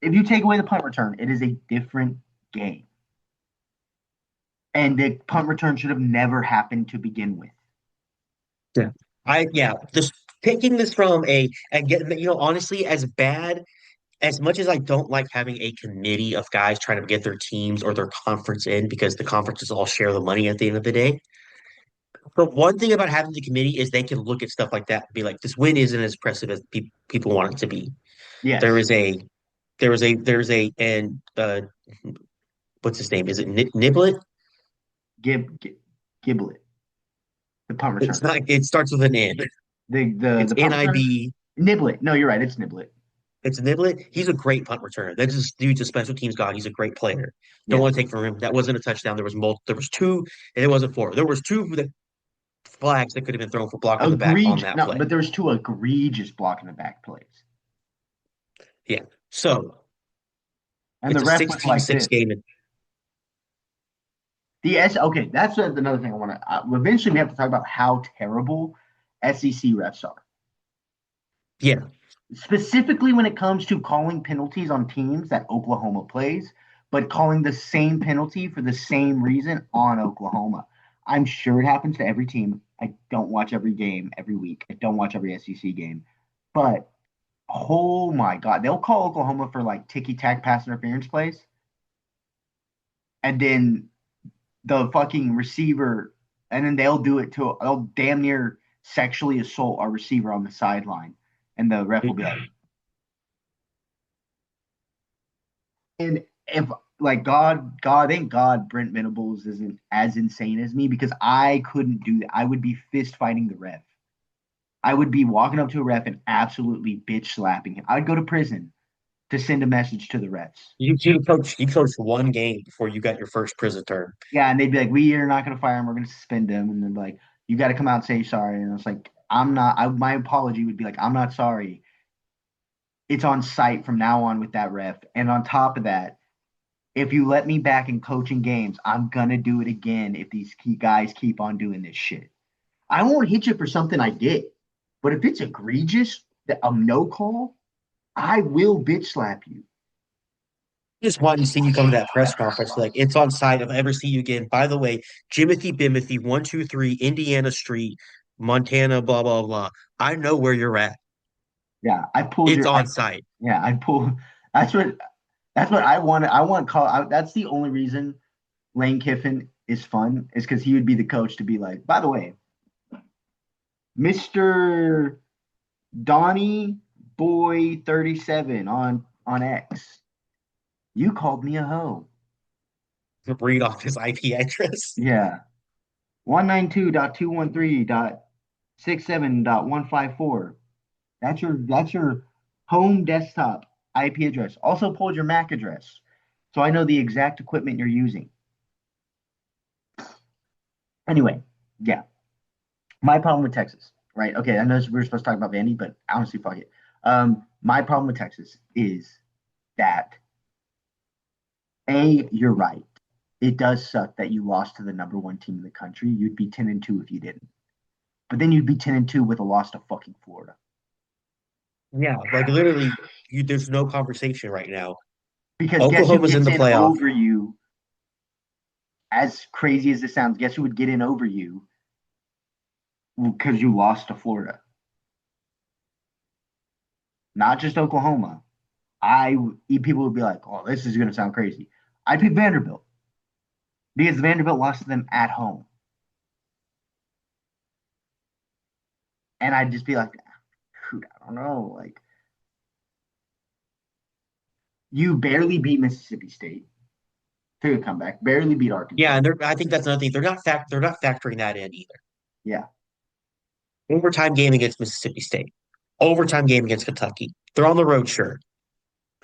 If you take away the punt return, it is a different game. And the punt return should have never happened to begin with. Yeah. Just taking this from and getting, honestly, as much as I don't like having a committee of guys trying to get their teams or their conference in because the conferences all share the money at the end of the day. But one thing about having the committee is they can look at stuff like that and be like, this win isn't as impressive as people want it to be. There Yes. is a, and what's his name? Is it Niblet? Giblet, the punt It's return. not, it starts with an N. The It's punt return. NIB. Niblet. No, you're right. It's Niblet. It's Niblet. He's a great punt returner. That just dude's a special teams god. He's a great player. Don't Yeah. want to take from him. That wasn't a touchdown. There was two, and it wasn't four. There was two flags that could have been thrown for blocking the back on Egregious. that No, play. but there's two egregious blocking the back plays. Yeah. So And the it's a ref went like 16-6 this. game. And Okay, that's another thing I want to. Eventually, we have to talk about how terrible SEC refs are. yeah. Specifically when it comes to calling penalties on teams that Oklahoma plays, but calling the same penalty for the same reason on Oklahoma. I'm sure it happens to every team. I don't watch every game every week. I don't watch every SEC game. But oh my God, they'll call Oklahoma for like ticky tack pass interference plays. And then the fucking receiver, and then they'll damn near sexually assault our receiver on the sideline. And the ref will be like, and if like thank God Brent Venables isn't as insane as me because I couldn't do that. I would be fist fighting the ref. I would be walking up to a ref and absolutely bitch slapping him. I'd go to prison to send a message to the refs. You coached one game before you got your first prison term. Yeah, and they'd be like, "We are not going to fire him. We're going to suspend him." And then like, "You got to come out and say sorry." And it's like, "I'm not." My apology would be like, "I'm not sorry. It's on site from now on with that ref." And on top of that, if you let me back in coaching games, I'm gonna do it again if these guys keep on doing this shit. I won't hit you for something I did, but if it's egregious, a no call, I will bitch slap you. Just want to see you come to that press conference. Like it's on site. If I ever see you again, by the way, Jimothy Bimothy, 123 Indiana Street, Montana, blah blah blah. I know where you're at. Yeah, I pulled It's your. on site. Yeah, I pull. That's what. That's what I wanted. I want call. That's the only reason Lane Kiffin is fun is because he would be the coach to be like. By the way, Mister Donnie Boy 37 on X. You called me a hoe. Read off his IP address. Yeah. 192.213.67.154. That's your home desktop IP address. Also pulled your MAC address. So I know the exact equipment you're using. Anyway, yeah. My problem with Texas, right? Okay, I know we were supposed to talk about Vandy, but honestly, fuck it. My problem with Texas is that you're right. It does suck that you lost to the number one team in the country. You'd be 10-2 if you didn't. But then you'd be 10-2 with a loss to fucking Florida. Yeah, like literally, there's no conversation right now. Because guess who Oklahoma's in gets the in playoff. over you? as crazy as this sounds, guess who would get in over you because you lost to Florida? Not just Oklahoma. People would be like, "Oh, this is going to sound crazy." I'd pick Vanderbilt because Vanderbilt lost to them at home, and I'd just be like, "Shoot, I don't know." Like, you barely beat Mississippi State, took a comeback, barely beat Yeah, Arkansas. and I think that's another thing. They're not factoring that in either. Yeah, Overtime game against Mississippi State, overtime game against Kentucky. They're on the road, sure.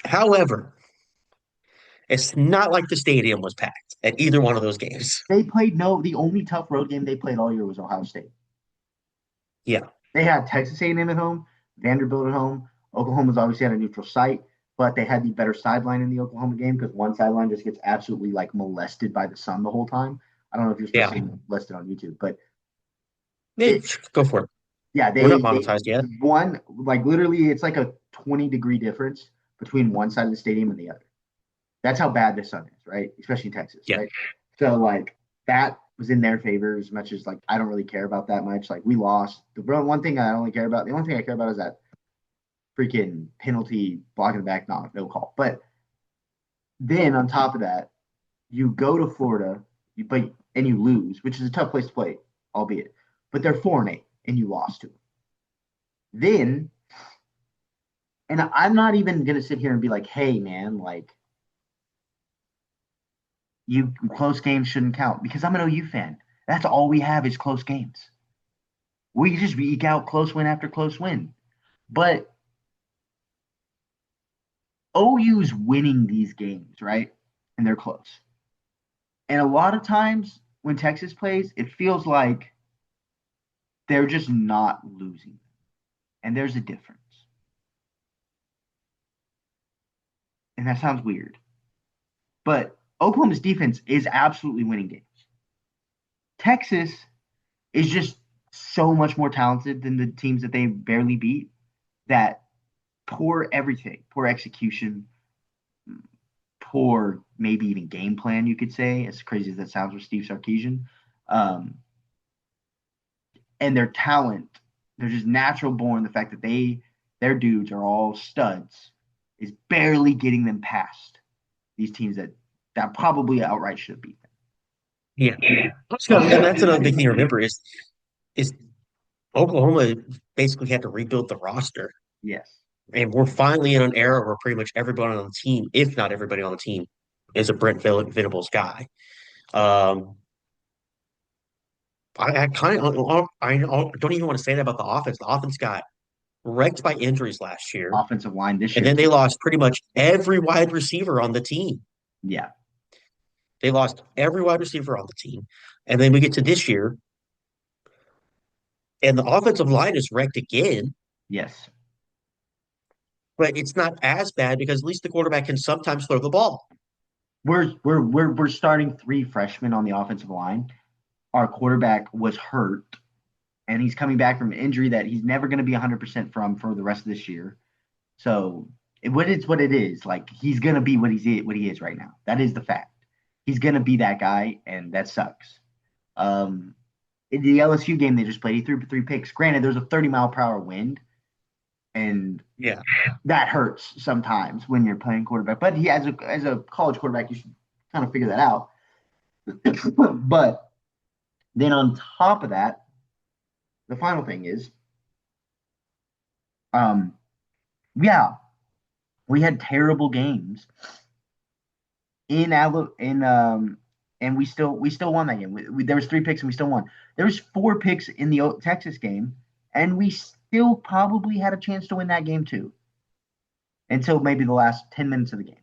However, it's not like the stadium was packed at either one of those games. they played no. The only tough road game they played all year was Ohio State. Yeah, They had Texas A&M at home, Vanderbilt at home. Oklahoma's obviously had a neutral site, but they had the better sideline in the Oklahoma game because one sideline just gets absolutely like molested by the sun the whole time. I don't know if you're still yeah. seeing it listed on YouTube, but Hey, it go for it. yeah, We're not they monetized yet. one like literally it's like a 20-degree difference between one side of the stadium and the other. That's how bad the sun is, right? Especially in Texas, Yeah, right? So like that was in their favor as much as like I don't really care about that much. Like we lost. The one thing I only care about, the only thing I care about is that freaking penalty blocking the back, no call. But then on top of that, you go to Florida, you play and you lose, which is a tough place to play, albeit. But they're 4-8 and you lost to them. Then, and I'm not even gonna sit here and be like, hey man, like you close games shouldn't count because I'm an OU fan. That's all we have is close games. We just eke out close win after close win. But OU's winning these games, right? And they're close. And a lot of times when Texas plays, it feels like they're just not losing. And there's a difference. And that sounds weird. But Oklahoma's defense is absolutely winning games. Texas is just so much more talented than the teams that they barely beat that poor everything, poor execution, poor maybe even game plan, you could say, as crazy as that sounds with Steve Sarkisian. Um, and their talent, they're just natural born. The fact that their dudes are all studs is barely getting them past these teams that probably outright should have beat yeah. And that's another big thing to remember is Oklahoma basically had to rebuild the roster. Yes. And we're finally in an era where pretty much everybody on the team, if not everybody on the team, is a Venables guy. Um, I kind of I don't even want to say that about the offense. The offense got wrecked by injuries last year, Offensive line this and year then they too. lost pretty much every wide receiver on the team. Yeah. They lost every wide receiver on the team, and then we get to this year, and the offensive line is wrecked again. Yes. But it's not as bad because at least the quarterback can sometimes throw the ball. We're starting three freshmen on the offensive line. Our quarterback was hurt and he's coming back from an injury that he's never going to be 100% from for the rest of this year. So it's what it is. Like he's going to be what he is right now. That is the fact. He's going to be that guy, and that sucks. In the LSU game they just played, he threw three picks. Granted, there's a 30-mile-per-hour wind, and Yeah. that hurts sometimes when you're playing quarterback. But he, as a college quarterback, you should kind of figure that out. But then on top of that, the final thing is, um, yeah, we had terrible games in Alabama, and we still won that game. There was three picks and we still won. There was four picks in the Texas game, and we still probably had a chance to win that game too, until maybe the last 10 minutes of the game.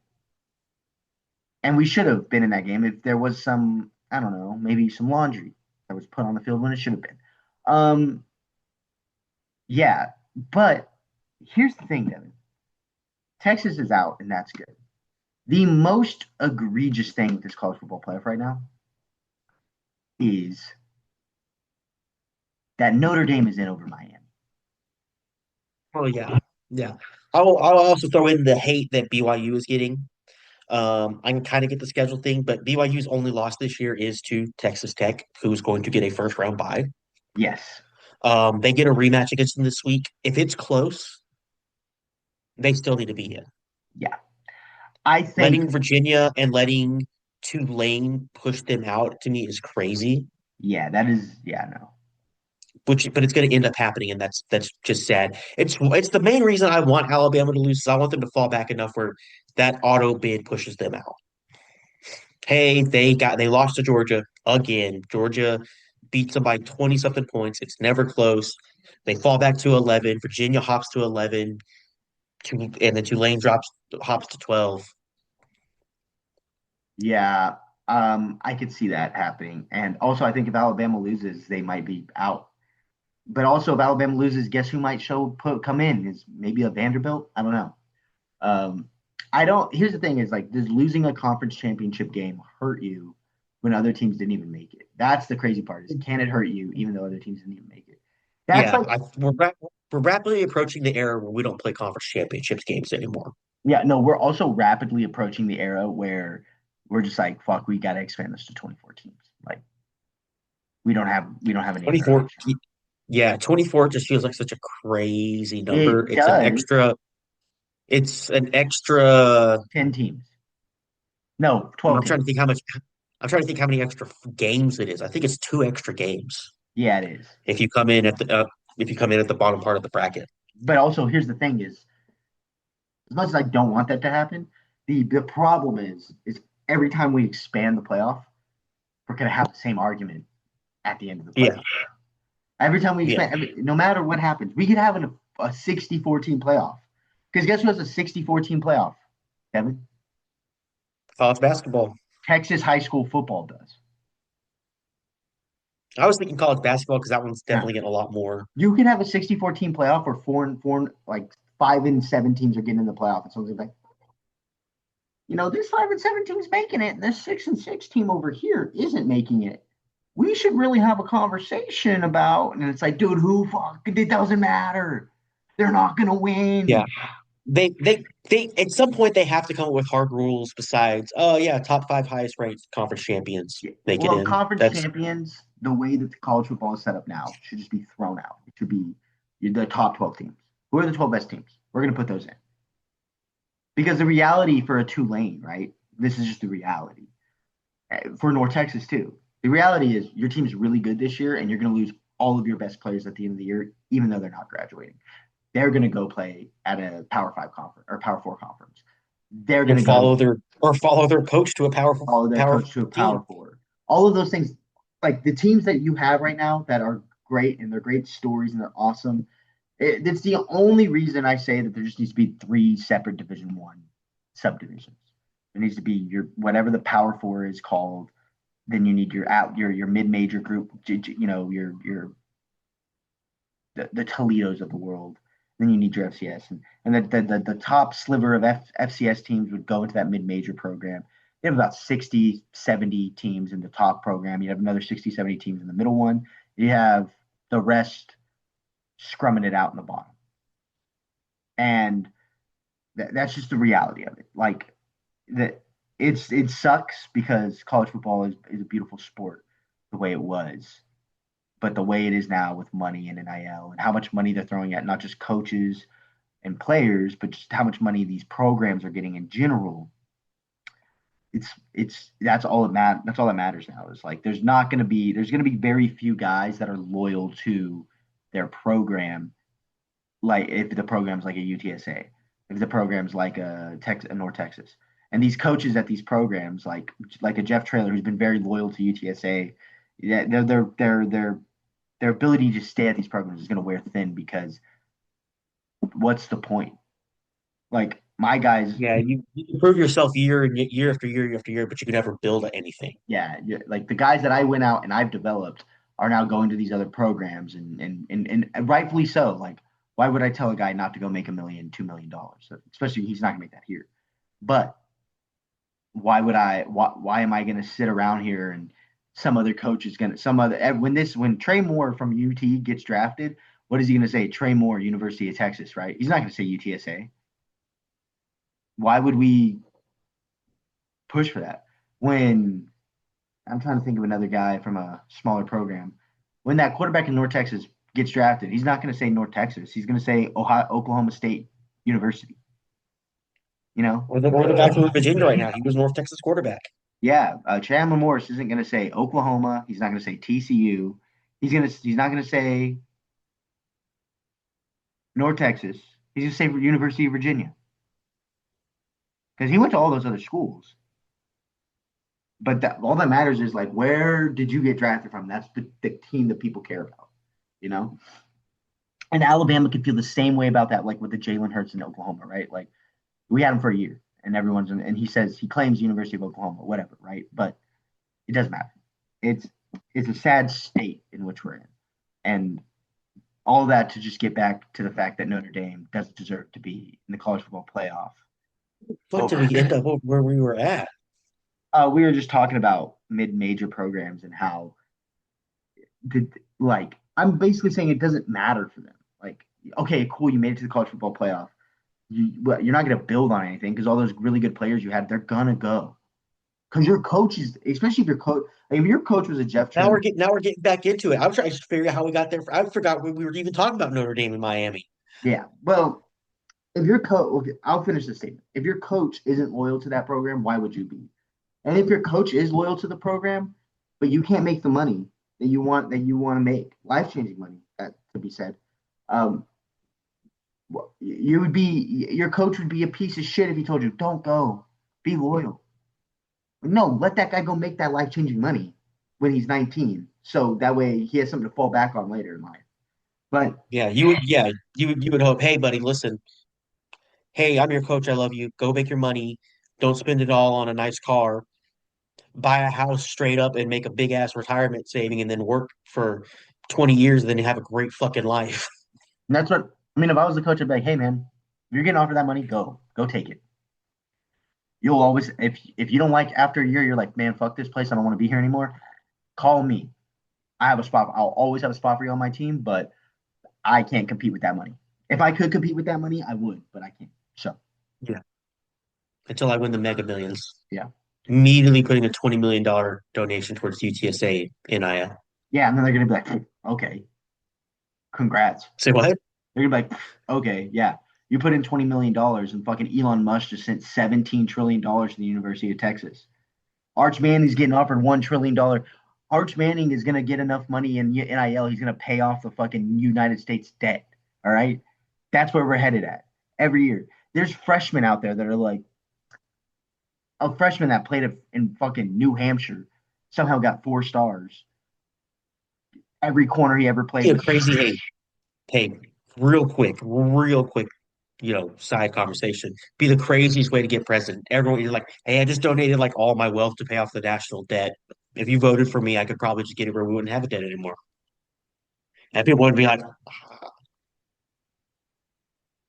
And we should have been in that game if there was some, I don't know, maybe some laundry that was put on the field when it should have been. Um, yeah, but here's the thing, Devin. Texas is out, and that's good. The most egregious thing with this college football playoff right now is that Notre Dame is in over Miami. Oh yeah. Yeah. I'll also throw in the hate that BYU is getting. I can kind of get the schedule thing, but BYU's only loss this year is to Texas Tech, who's going to get a first round bye. Yes. They get a rematch against them this week. If it's close, they still need to be in. Yeah. I think, Letting Virginia and letting Tulane push them out to me is crazy. yeah, that is, yeah, no. But it's going to end up happening, and that's just sad. It's the main reason I want Alabama to lose. Is I want them to fall back enough where that auto bid pushes them out. Hey, they lost to Georgia again. Georgia beats them by 20 something points. It's never close. They fall back to 11. Virginia hops to 11, and then Tulane drops hops to 12. Yeah. I could see that happening. And also, I think if Alabama loses, they might be out. But also, if Alabama loses, guess who might come in? Is maybe a Vanderbilt? I don't know. Um, I don't. Here's the thing: is like, does losing a conference championship game hurt you when other teams didn't even make it? That's the crazy part: is can it hurt you even though other teams didn't even make it? That's Yeah, like, we're rapidly approaching the era where we don't play conference championships games anymore. yeah, no. We're also rapidly approaching the era where we're just like, fuck, we got to expand this to 24 teams. Like, we don't have any other 24, option. yeah, 24 just feels like such a crazy number. It does. It's an extra. 10 teams. No, I'm 12 trying to teams. think how much. I'm trying to think how many extra games it is. I think it's two extra games Yeah, it is. if you come in at the bottom part of the bracket. But also, here's the thing: is as much as I don't want that to happen, the problem is every time we expand the playoff, we're gonna have the same argument at the end of the Yeah, playoff. Every time we yeah. expand, no matter what happens, we could have a 64 team playoff. Because guess who has a 64 team playoff? Devin? College basketball. Texas high school football does. I was thinking college basketball because that one's Now, definitely getting a lot more. you can have a 64 team playoff where like 5 and 7 teams are getting in the playoff. And someone's like, this 5 and 7 team's making it, and this 6-6 team over here isn't making it. We should really have a conversation about. And it's like, dude, who fuck? It doesn't matter. They're not gonna Yeah, win. they at some point they have to come up with hard rules besides, oh yeah, top five highest ranked conference champions Yeah. make it Well, in. conference That's champions, the way that the college football is set up now, should just be thrown out. It should be the top 12 teams. Who are the 12 best teams? We're gonna put those in because the reality for a Tulane, right? This is just the reality for North Texas too. The reality is your team's really good this year, and you're going to lose all of your best players at the end of the year, even though they're not graduating. They're going to go play at a Power Five conference or Power Four conference. They're going or to go follow their coach to a follow their power coach to a team. Power Four. All of those things, like the teams that you have right now that are great and they're great stories and they're awesome. It's the only reason I say that there just needs to be three separate Division One subdivisions. There needs to be your whatever the Power Four is called. Then you need your mid major group, your the Toledos of the world. Then you need your FCS, and the top sliver of FCS teams would go into that mid major program. You have about 60, 70 teams in the top program. You have another 60, 70 teams in the middle one. You have the rest scrumming it out in the bottom. And that's just the reality of it. Like that it sucks because college football is a beautiful sport the way it was, but the way it is now with money and NIL and how much money they're throwing at not just coaches and players, but just how much money these programs are getting in general. It's that's all that matters now. Is like there's gonna be very few guys that are loyal to their program, like if the program's like a UTSA, if the program's like a North Texas. And these coaches at these programs, like a Jeff Traylor, who's been very loyal to UTSA, yeah, their ability to stay at these programs is going to wear thin because what's the point? Like my guys, Yeah, you can prove yourself year after year after year, but you can never build anything. yeah, like the guys that I went out and I've developed are now going to these other programs and rightfully so. Like, why would I tell a guy not to go make $1 million, $2 million? Especially he's not gonna make that here. But why am I gonna sit around here and some other coach is gonna some other when Trey Moore from UT gets drafted, what is he gonna say? Trey Moore, University of Texas, right? He's not gonna say UTSA. Why would we push for that. When I'm trying to think of another guy from a smaller program, when that quarterback in North Texas gets drafted, he's not going to say North Texas. He's going to say Ohio, Oklahoma State University. You know, Or the guy from Virginia right now. He was North Texas quarterback. yeah. Chandler Morris isn't going to say Oklahoma. He's not going to say TCU. He's not going to say North Texas. He's going to say University of Virginia because he went to all those other schools. But all that matters is like where did you get drafted from? That's the team that people care about, you know. And Alabama could feel the same way about that, like with the Jalen Hurts in Oklahoma, right? Like we had him for a year, and and he says he claims University of Oklahoma, whatever, right? But it doesn't matter. It's it's a sad state in which we're in, and all that to just get back to the fact that Notre Dame doesn't deserve to be in the college football playoff. What did Over. we end up where we were at? We were just talking about mid-major programs and how did like I'm basically saying it doesn't matter for them. Like, okay, cool, you made it to the college football playoff. You're not going to build on anything because all those really good players you had, they're gonna go. Because your coach is, especially if your coach, like if your coach was a Jeff Trim, Now we're getting back into it. I'm trying to figure out how we got there. I forgot we were even talking about Notre Dame in Miami. yeah. Well, if your coach, okay, I'll finish the statement. If your coach isn't loyal to that program, why would you be? And if your coach is loyal to the program, but you can't make the money that you want to make, life changing money, that to be said, um, you would be your coach would be a piece of shit if he told you don't go, be loyal. No, let that guy go make that life changing money when he's 19, so that way he has something to fall back on later in life. But You would hope, hey buddy, listen, hey, I'm your coach, I love you. Go make your money. Don't spend it all on a nice car. Buy a house straight up and make a big ass retirement saving and then work for 20 years and then you have a great fucking life. that's what I mean. If I was the coach, I'd be like, hey man, if you're getting offered that money, go take it. You'll always if you don't like after a year, you're like, man, fuck this place, I don't want to be here anymore. Call me. I have a spot. I'll always have a spot for you on my team, but I can't compete with that money. If I could compete with that money, I would, but I can't. So Yeah. Until I win the Mega Millions. yeah, Immediately putting a $20 million donation towards UTSA NIL. yeah, and then they're gonna be like, okay, congrats. Say what? They're gonna be like, okay, yeah, you put in $20 million, and fucking Elon Musk just sent $17 trillion to the University of Texas. Arch Manning's getting offered $1 trillion. Arch Manning is gonna get enough money in NIL. He's gonna pay off the fucking United States debt. All right, that's where we're headed at every year. There's freshmen out there that are like a freshman that played in fucking New Hampshire somehow got 4 stars. Every corner he ever played Yeah, was crazy. Hey, real quick, side conversation. Be the craziest way to get president. Everyone, you're like, hey, I just donated like all my wealth to pay off the national debt. If you voted for me, I could probably just get it where we wouldn't have a debt anymore. And people would be like,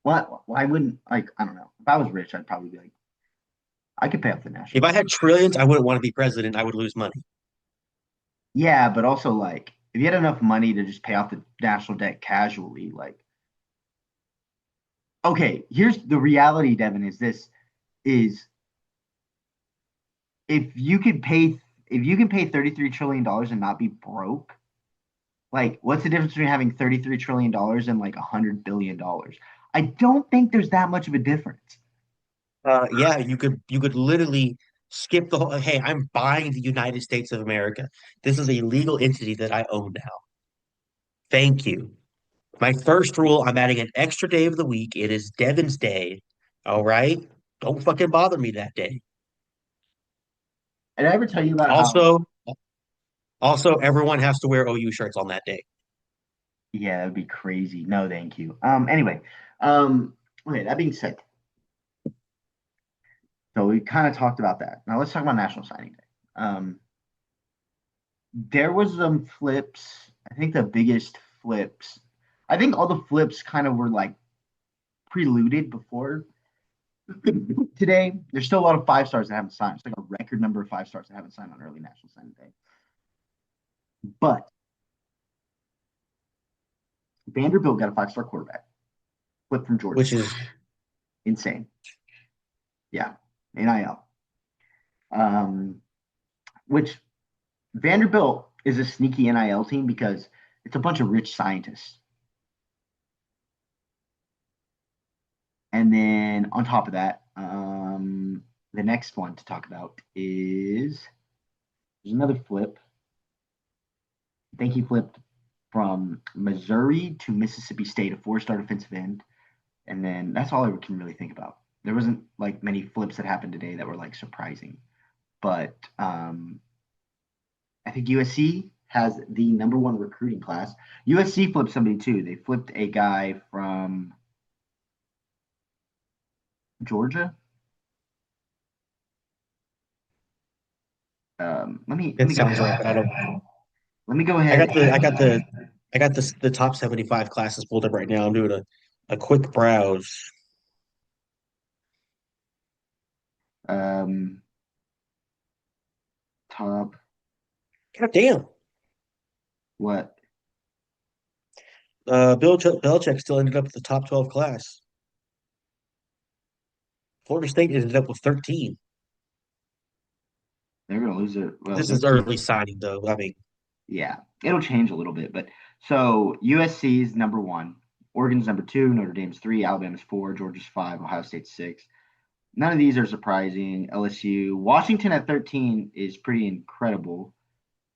what? Why wouldn't like I don't know. If I was rich, I'd probably be like, I could pay off the if national I debt. had trillions, I wouldn't want to be president. I would lose money. Yeah, but also like if you had enough money to just pay off the national debt casually, like okay, here's the reality, Devin, is if you could pay if you can pay $33 trillion and not be broke, like what's the difference between having $33 trillion and like $100 billion? I don't think there's that much of a difference. Yeah, you could literally skip the whole. Hey, I'm buying the United States of America. This is a legal entity that I own now. Thank you. My first rule, I'm adding an extra day of the week. It is Devin's Day. All right? Don't fucking bother me that day. Did I ever tell you about how Also, also everyone has to wear OU shirts on that day. yeah, that'd be crazy. No, thank you. Anyway, okay, that being said, so we kind of talked about that. Now let's talk about National Signing Day. There was some flips. I think the biggest flips. I think all the flips kind of were like preluded before today. There's still a lot of 5 stars that haven't signed. It's like a record number of 5 stars that haven't signed on early National Signing Day. But Vanderbilt got a 5 star quarterback, flip from Georgia. Which is Insane. Yeah. NIL. Um, which Vanderbilt is a sneaky NIL team because it's a bunch of rich scientists. And then on top of that, the next one to talk about is there's another flip. I think he flipped from Missouri to Mississippi State, a four-star defensive end. And then that's all I can really think about. There wasn't like many flips that happened today that were like surprising. But I think USC has the number one recruiting class. USC flipped somebody too. They flipped a guy from Georgia. Let That me go sounds right, but I don't. let me go I ahead. got the I got the I got the top 75 classes pulled up right now. I'm doing a quick browse. Um, top God damn. what? Belichick still ended up with the top 12 class. Florida State ended up with 13. They're gonna lose it. Well, This their is team. early signing though. I mean, Yeah, it'll change a little bit, but so USC is number one, Oregon's number two, Notre Dame's three, Alabama's four, Georgia's five, Ohio State's six. None of these are surprising. LSU, Washington at 13 is pretty incredible.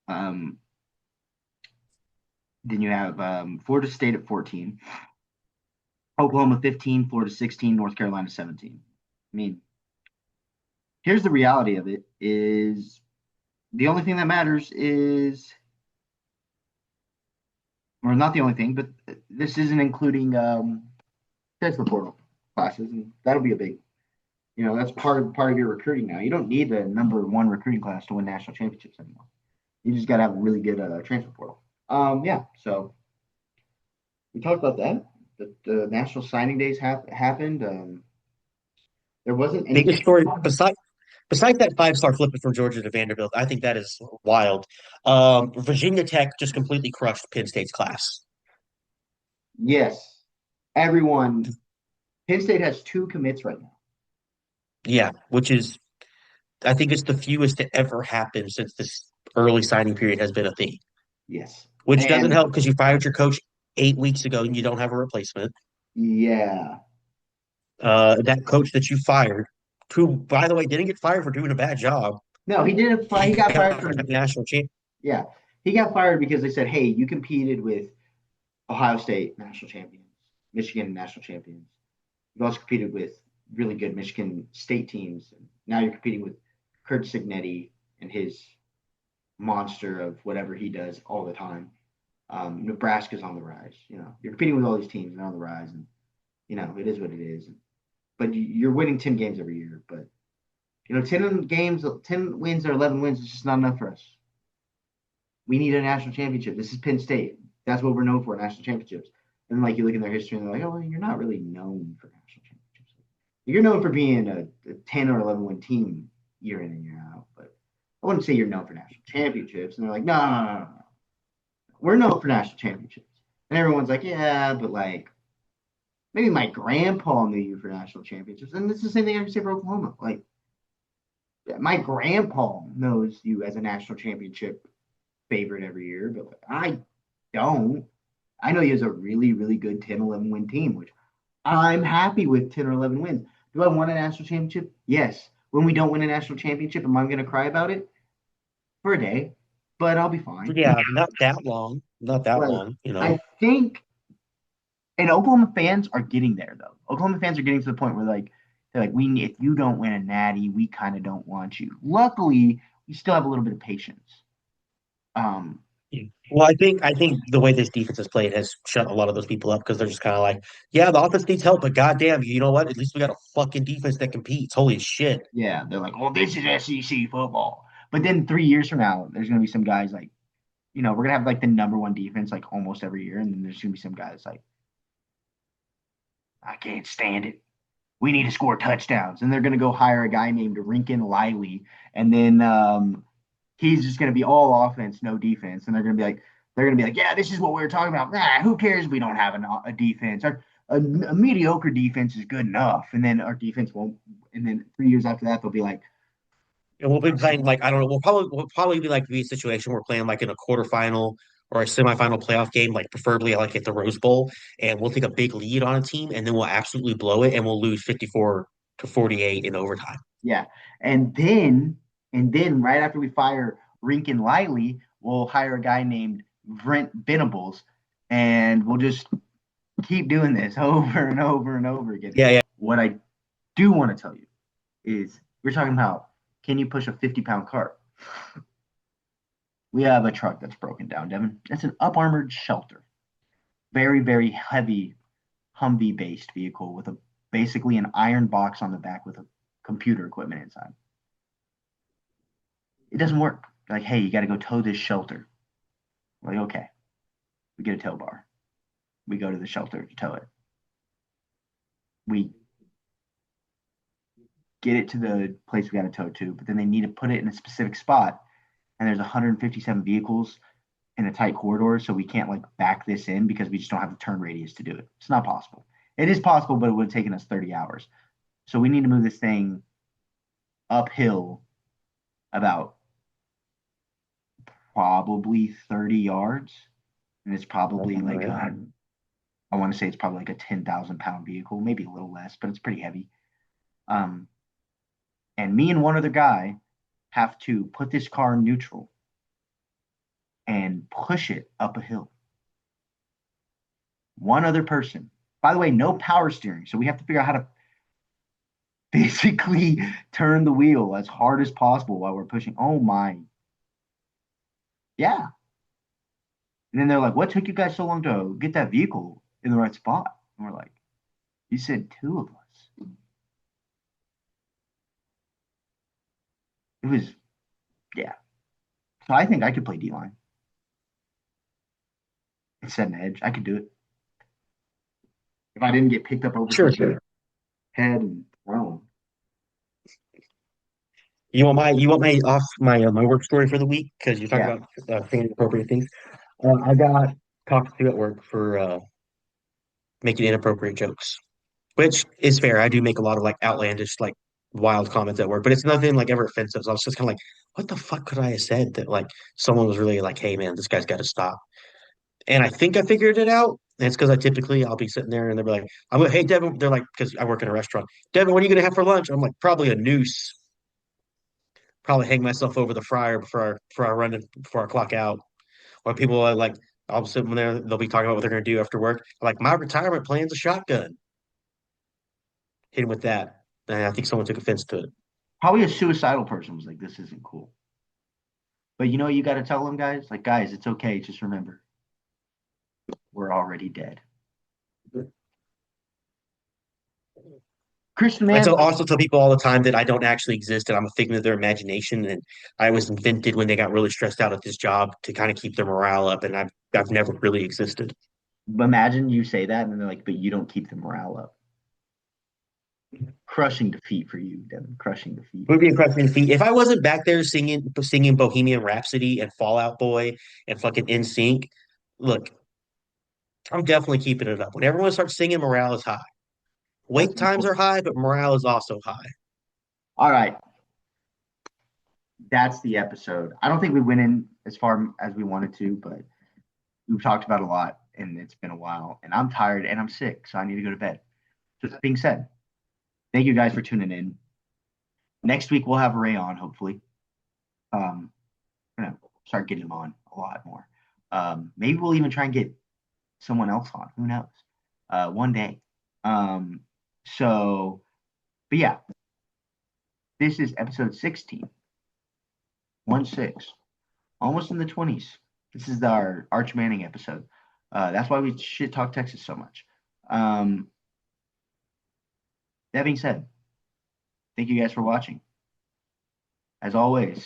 Um, then you have Florida State at 14, Oklahoma 15, Florida 16, North Carolina 17. I mean, here's the reality of it: is the only thing that matters is, or not the only thing, but this isn't including transfer portal classes, and that'll be a big, that's part of your recruiting now. You don't need the number one recruiting class to win national championships anymore. You just got to have a really good transfer portal. Yeah, so we talked about that. The national signing days happened. There wasn't any. biggest story besides that 5-star flipping from Georgia to Vanderbilt. I think that is wild. Virginia Tech just completely crushed Penn State's class. Yes, everyone. Penn State has two commits right now. Yeah, which is I think it's the fewest to ever happen since this early signing period has been a thing. Yes, Which doesn't and help because you fired your coach 8 weeks ago and you don't have a replacement. yeah, That coach that you fired, who, by the way, didn't get fired for doing a bad job. no, he didn't. He He got got fired a from. national champ. Yeah, he got fired because they said, "Hey, you competed with Ohio State national champions, Michigan national champions. You've also competed with really good Michigan State teams. And now you're competing with Kurt Signetti and his monster of whatever he does all the time. Nebraska's on the rise. You're competing with all these teams and on the rise, and it is what it is. But you're winning 10 games every year. But 10 games, 10 wins or 11 wins is just not enough for us. We need a national championship. This is Penn State. That's what we're known for, national championships. And like you look in their history and they're like, oh, well, you're not really known for national championships. You're known for being a 10 or 11 win team year in and year out. But I wouldn't say you're known for national championships. And they're like, no, no, no, no, no. We're known for national championships. And everyone's like, yeah, but like maybe my grandpa knew you for national championships. And it's the same thing I can say for Oklahoma. Like my grandpa knows you as a national championship favorite every year, but like, I don't. I know he has a really, really good 10, 11 win team, which I'm happy with 10 or 11 wins. Do I want a national championship? Yes. When we don't win a national championship, am I going to cry about it? For a day, but I'll be fine. Yeah, not that long. Not that Like, long, you know. I think, and Oklahoma fans are getting there, though. Oklahoma fans are getting to the point where, like, they're like, if you don't win a natty, we kind of don't want you. Luckily, we still have a little bit of patience. Um, Yeah. Well, I think the way this defense has played has shut a lot of those people up because they're just kind of like, yeah, the offense needs help, but goddamn, you know what? At least we got a fucking defense that competes. Holy shit. yeah, they're like, well, this is SEC football. But then 3 years from now, there's going to be some guys like, we're going to have like the number one defense like almost every year. And then there's going to be some guys like, I can't stand it. We need to score touchdowns. And they're going to go hire a guy named Rinkin Lively. And then he's just going to be all offense, no defense. And they're going to be like, yeah, this is what we were talking about. Nah, who cares if we don't have a defense? A mediocre defense is good enough. And then our defense won't. And then 3 years after that, they'll be like, And we'll be playing like I don't know. We'll probably be a situation we're playing like in a quarterfinal or a semifinal playoff game, like preferably like at the Rose Bowl, and we'll take a big lead on a team, and then we'll absolutely blow it, and we'll lose 54-48 in overtime. Yeah. And then right after we fire Rink and Lively, we'll hire a guy named Brent Venables, and we'll just keep doing this over and over and over again. Yeah, yeah, What I do want to tell you is we're talking about, can you push a 50-pound cart? We have a truck that's broken down, Devin. It's an up armored shelter. Very, very heavy Humvee based vehicle with a basically an iron box on the back with a computer equipment inside. It doesn't work. Like, hey, you got to go tow this shelter. Like, okay, we get a tow bar. We go to the shelter to tow it. We get it to the place we got to tow to, but then they need to put it in a specific spot. And there's 157 vehicles in a tight corridor, so we can't like back this in because we just don't have the turn radius to do it. It's not possible. It is possible, but it would have taken us 30 hours. So we need to move this thing uphill about probably 30 yards. And it's probably like I want to say it's probably like a 10,000-pound vehicle, maybe a little less, but it's pretty heavy. Um, and me and one other guy have to put this car in neutral and push it up a hill. One other person. By the way, no power steering. So we have to figure out how to basically turn the wheel as hard as possible while we're pushing. Oh my. Yeah. And then they're like, what took you guys so long to get that vehicle in the right spot? And we're like, you said two of us. It was, yeah. So I think I could play D line and set an edge. I could do it. If I didn't get picked up over sure, someone's sure. head and thrown. You want my off my work story for the week because you talk Yeah. about saying inappropriate things. I got talked to at work for making inappropriate jokes, which is fair. I do make a lot of like outlandish, like wild comments at work, but it's nothing like ever offensive. So I was just kind of like, what the fuck could I have said that like someone was really like, hey man, this guy's got to stop. And I think I figured it out. And it's because I'll be sitting there and they'll be like, I'm like, hey Devin, they're like, because I work in a restaurant. Devin, what are you gonna have for lunch? I'm like, probably a noose. Probably hang myself over the fryer before I clock out. Or people are like, I'll sit there, they'll be talking about what they're gonna do after work. I'm like, my retirement plan's a shotgun. Hit him with that. And I think someone took offense to it. Probably a suicidal person was like, this isn't cool. But you know, you got to tell them, guys, like, guys, it's okay. Just remember, we're already dead. Christian, I man, also tell people all the time that I don't actually exist and I'm a figment of their imagination. And I was invented when they got really stressed out at this job to kind of keep their morale up. And I've never really existed. imagine you say that and then they're like, but you don't keep the morale up. Crushing defeat for you, Devin. Crushing defeat. Would be a question feat. If I wasn't back there singing Bohemian Rhapsody and Fallout Boy and fucking NSYNC, look, I'm definitely keeping it up. When everyone starts singing, morale is high. That's Wait times important. are high, but morale is also high. All right. That's the episode. I don't think we went in as far as we wanted to, but we've talked about a lot and it's been a while. And I'm tired and I'm sick, so I need to go to bed. So that being said, thank you guys for tuning in. Next week we'll have Ray on, hopefully. Gonna start getting him on a lot more. Maybe we'll even try and get someone else on. Who knows? One day. Um, so, but yeah, this is episode 16, 1-6, almost in the 20s. This is our Arch Manning episode. That's why we shit talk Texas so much. Um, that being said, thank you guys for watching. As always,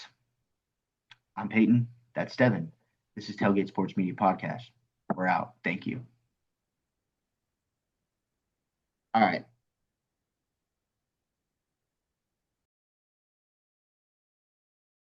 I'm Peyton. That's Devin. This is Tailgate Sports Media Podcast. We're out. Thank you. All right.